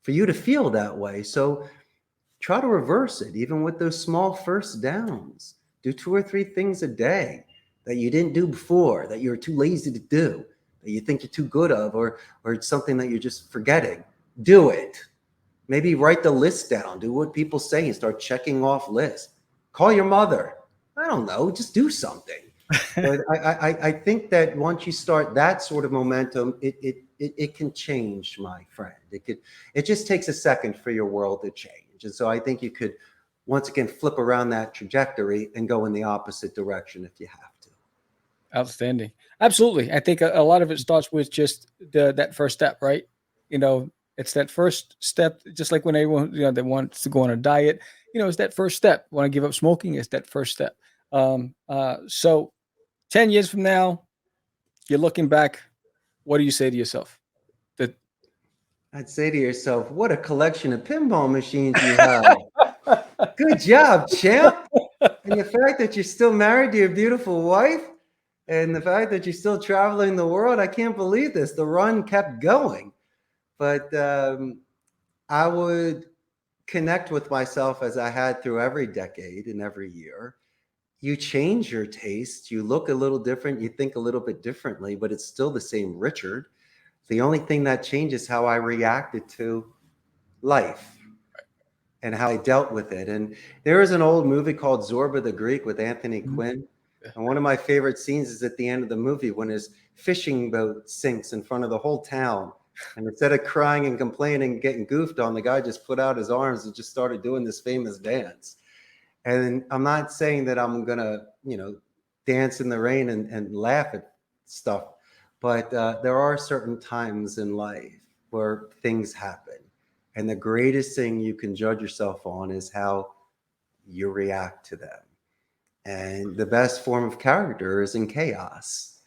for you to feel that way. So try to reverse it, even with those small first downs. Do 2 or 3 things a day that you didn't do before, that you're too lazy to do, that you think you're too good of, or it's something that you're just forgetting. Do it. Maybe write the list down. Do what people say and start checking off lists. Call your mother. I don't know. Just do something. But I think that once you start that sort of momentum, it can change, my friend. It just takes a second for your world to change. And so I think you could once again flip around that trajectory and go in the opposite direction if you have to. Outstanding. Absolutely. I think a lot of it starts with just that first step, right? It's that first step, just like when everyone, they want to go on a diet, it's that first step. Want to give up smoking? It's that first step. So 10 years from now, you're looking back, what do you say to yourself? I'd say to yourself, what a collection of pinball machines you have. Good job, champ. And the fact that you're still married to your beautiful wife, and the fact that you're still traveling the world, I can't believe this. The run kept going. But I would connect with myself as I had through every decade and every year. You change your taste. You look a little different. You think a little bit differently, but it's still the same Richard. The only thing that changes how I reacted to life and how I dealt with it. And there is an old movie called Zorba the Greek with Anthony Quinn. And one of my favorite scenes is at the end of the movie when his fishing boat sinks in front of the whole town. And instead of crying and complaining and getting goofed on, the guy just put out his arms and just started doing this famous dance. And I'm not saying that I'm going to, dance in the rain and laugh at stuff, but there are certain times in life where things happen. And the greatest thing you can judge yourself on is how you react to them. And the best form of character is in chaos.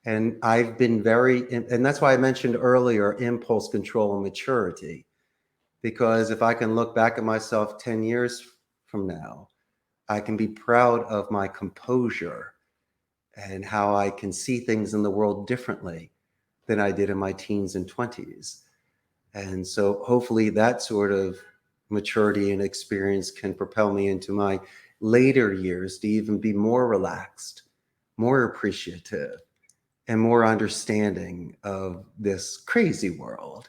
And I've been and that's why I mentioned earlier, impulse control and maturity. Because if I can look back at myself 10 years from now, I can be proud of my composure and how I can see things in the world differently than I did in my teens and 20s. And so hopefully that sort of maturity and experience can propel me into my later years to even be more relaxed, more appreciative, and more understanding of this crazy world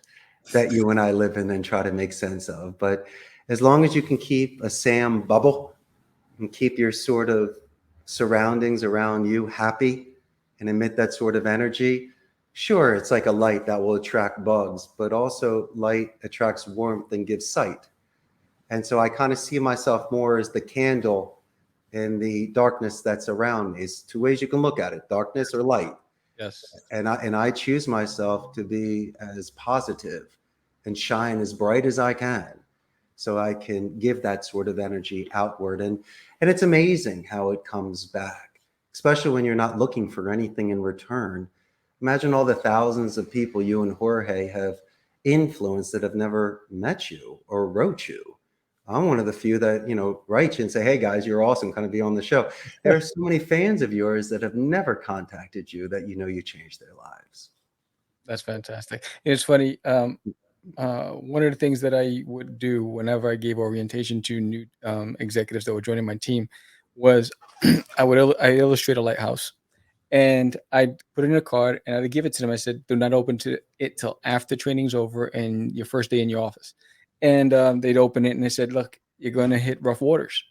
that you and I live in and try to make sense of. But as long as you can keep a Sam bubble and keep your sort of surroundings around you happy and emit that sort of energy, sure, it's like a light that will attract bugs, but also light attracts warmth and gives sight. And so I kind of see myself more as the candle in the darkness that's around me. It's two ways you can look at it, darkness or light. Yes. And I choose myself to be as positive and shine as bright as I can, so I can give that sort of energy outward. And it's amazing how it comes back, especially when you're not looking for anything in return. Imagine all the thousands of people you and Jorge have influenced that have never met you or wrote you. I'm one of the few that, write you and say, hey guys, you're awesome, kind of be on the show. There are so many fans of yours that have never contacted you that you changed their lives. That's fantastic. It's funny. One of the things that I would do whenever I gave orientation to new executives that were joining my team was I illustrate a lighthouse, and I'd put it in a card and I'd give it to them. I said, do not open to it till after training's over and your first day in your office. And they'd open it and they said, look, you're going to hit rough waters.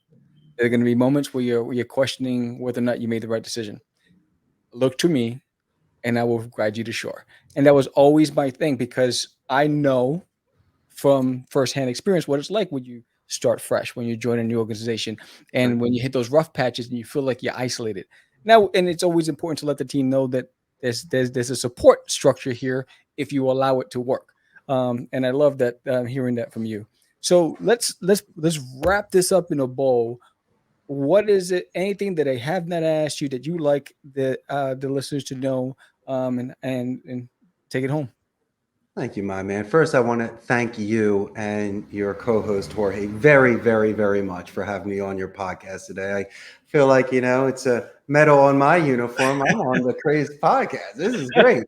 There are going to be moments where you're questioning whether or not you made the right decision. Look to me and I will guide you to shore. And that was always my thing, because I know from firsthand experience what it's like when you start fresh, when you join a new organization, and when you hit those rough patches and you feel like you're isolated. Now, and it's always important to let the team know that there's a support structure here if you allow it to work. And I love that, hearing that from you. So let's wrap this up in a bow. What is it? Anything that I have not asked you that you like the listeners to know, and take it home. Thank you, my man. First, I want to thank you and your co-host Jorge very, very, very much for having me on your podcast today. I feel like, it's a medal on my uniform. I'm on the Craze podcast. This is great.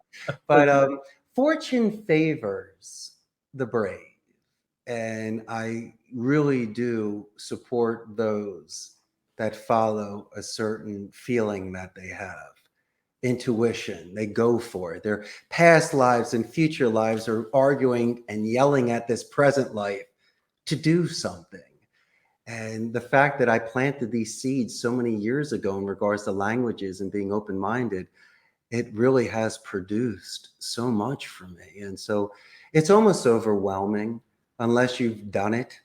But fortune favors the brave. And I really do support those that follow a certain feeling that they have. Intuition, they go for it. Their past lives and future lives are arguing and yelling at this present life to do something. And the fact that I planted these seeds so many years ago in regards to languages and being open-minded, it really has produced so much for me. And so it's almost overwhelming. Unless you've done it,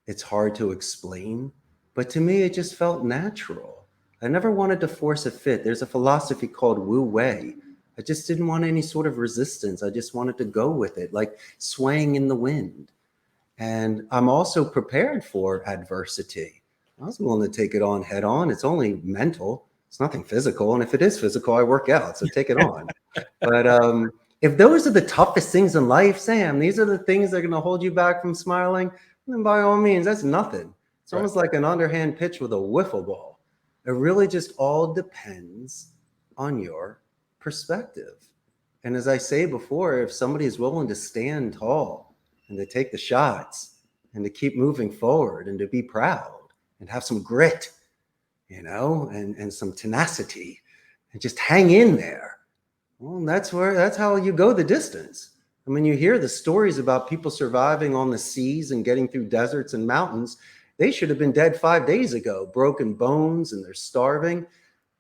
it's hard to explain. But to me, it just felt natural. I never wanted to force a fit. There's a philosophy called Wu Wei. I just didn't want any sort of resistance. I just wanted to go with it, like swaying in the wind. And I'm also prepared for adversity. I was willing to take it on head on. It's only mental. It's nothing physical. And if it is physical, I work out. So take it on. But if those are the toughest things in life, Sam, these are the things that are going to hold you back from smiling, then by all means, that's nothing. It's almost like an underhand pitch with a wiffle ball. It really just all depends on your perspective. And as I say before, if somebody is willing to stand tall and to take the shots and to keep moving forward and to be proud and have some grit, and some tenacity and just hang in there, well, that's how you go the distance. I mean, you hear the stories about people surviving on the seas and getting through deserts and mountains. They should have been dead 5 days ago, broken bones, and they're starving.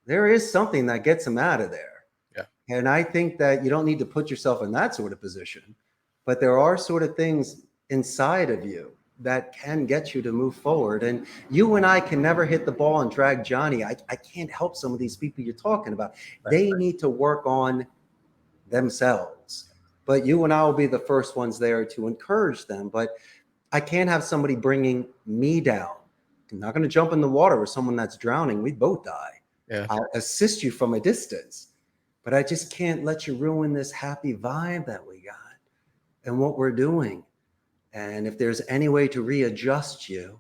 There is something that gets them out of there. Yeah. And I think that you don't need to put yourself in that sort of position, but there are sort of things inside of you that can get you to move forward. And you and I can never hit the ball and drag Johnny. I can't help some of these people you're talking about. They need to work on themselves. But you and I will be the first ones there to encourage them. But I can't have somebody bringing me down. I'm not going to jump in the water with someone that's drowning. We'd both die. Yeah. I'll assist you from a distance. But I just can't let you ruin this happy vibe that we got and what we're doing. And if there's any way to readjust you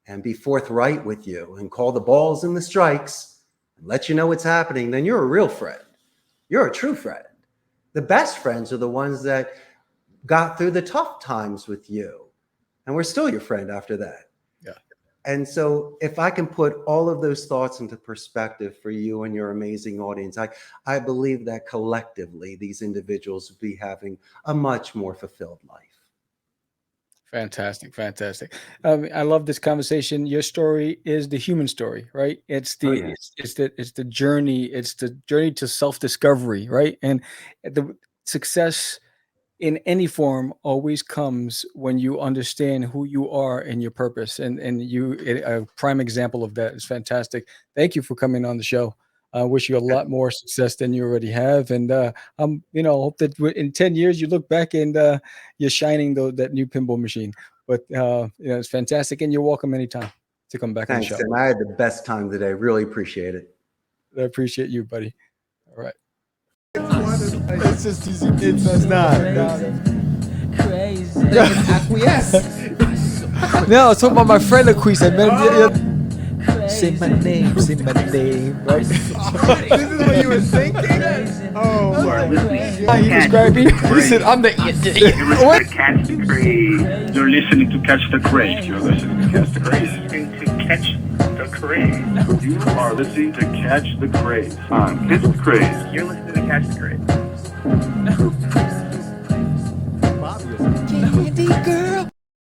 and be forthright with you and call the balls and the strikes and let you know what's happening, then you're a real friend. You're a true friend. The best friends are the ones that got through the tough times with you. And we're still your friend after that. Yeah. And so if I can put all of those thoughts into perspective for you and your amazing audience, I believe that collectively these individuals will be having a much more fulfilled life. Fantastic. I love this conversation. Your story is the human story, right? It's the it's the journey. It's the journey to self-discovery, right? And the success in any form always comes when you understand who you are and your purpose. And a prime example of that is fantastic. Thank you for coming on the show. I wish you a lot more success than you already have. And hope that in 10 years you look back and you're shining that new pinball machine. But it's fantastic, and you're welcome anytime to come back on the show. Tim. I had the best time today. Really appreciate it. I appreciate you, buddy. All right. It's just easy. It's not. Crazy. Acquiesce. No, I was talking about my friend Acquiesce. I met him. Say my name, Right? This is what you were thinking? Oh, He described me. He said, "I'm the." What? Catch the Craze. You're listening to Catch the Craze. You're listening to Catch the Craze. To Catch the Craze. You are listening to Catch the Craze on Catch the Craze. You're listening to Catch the Craze.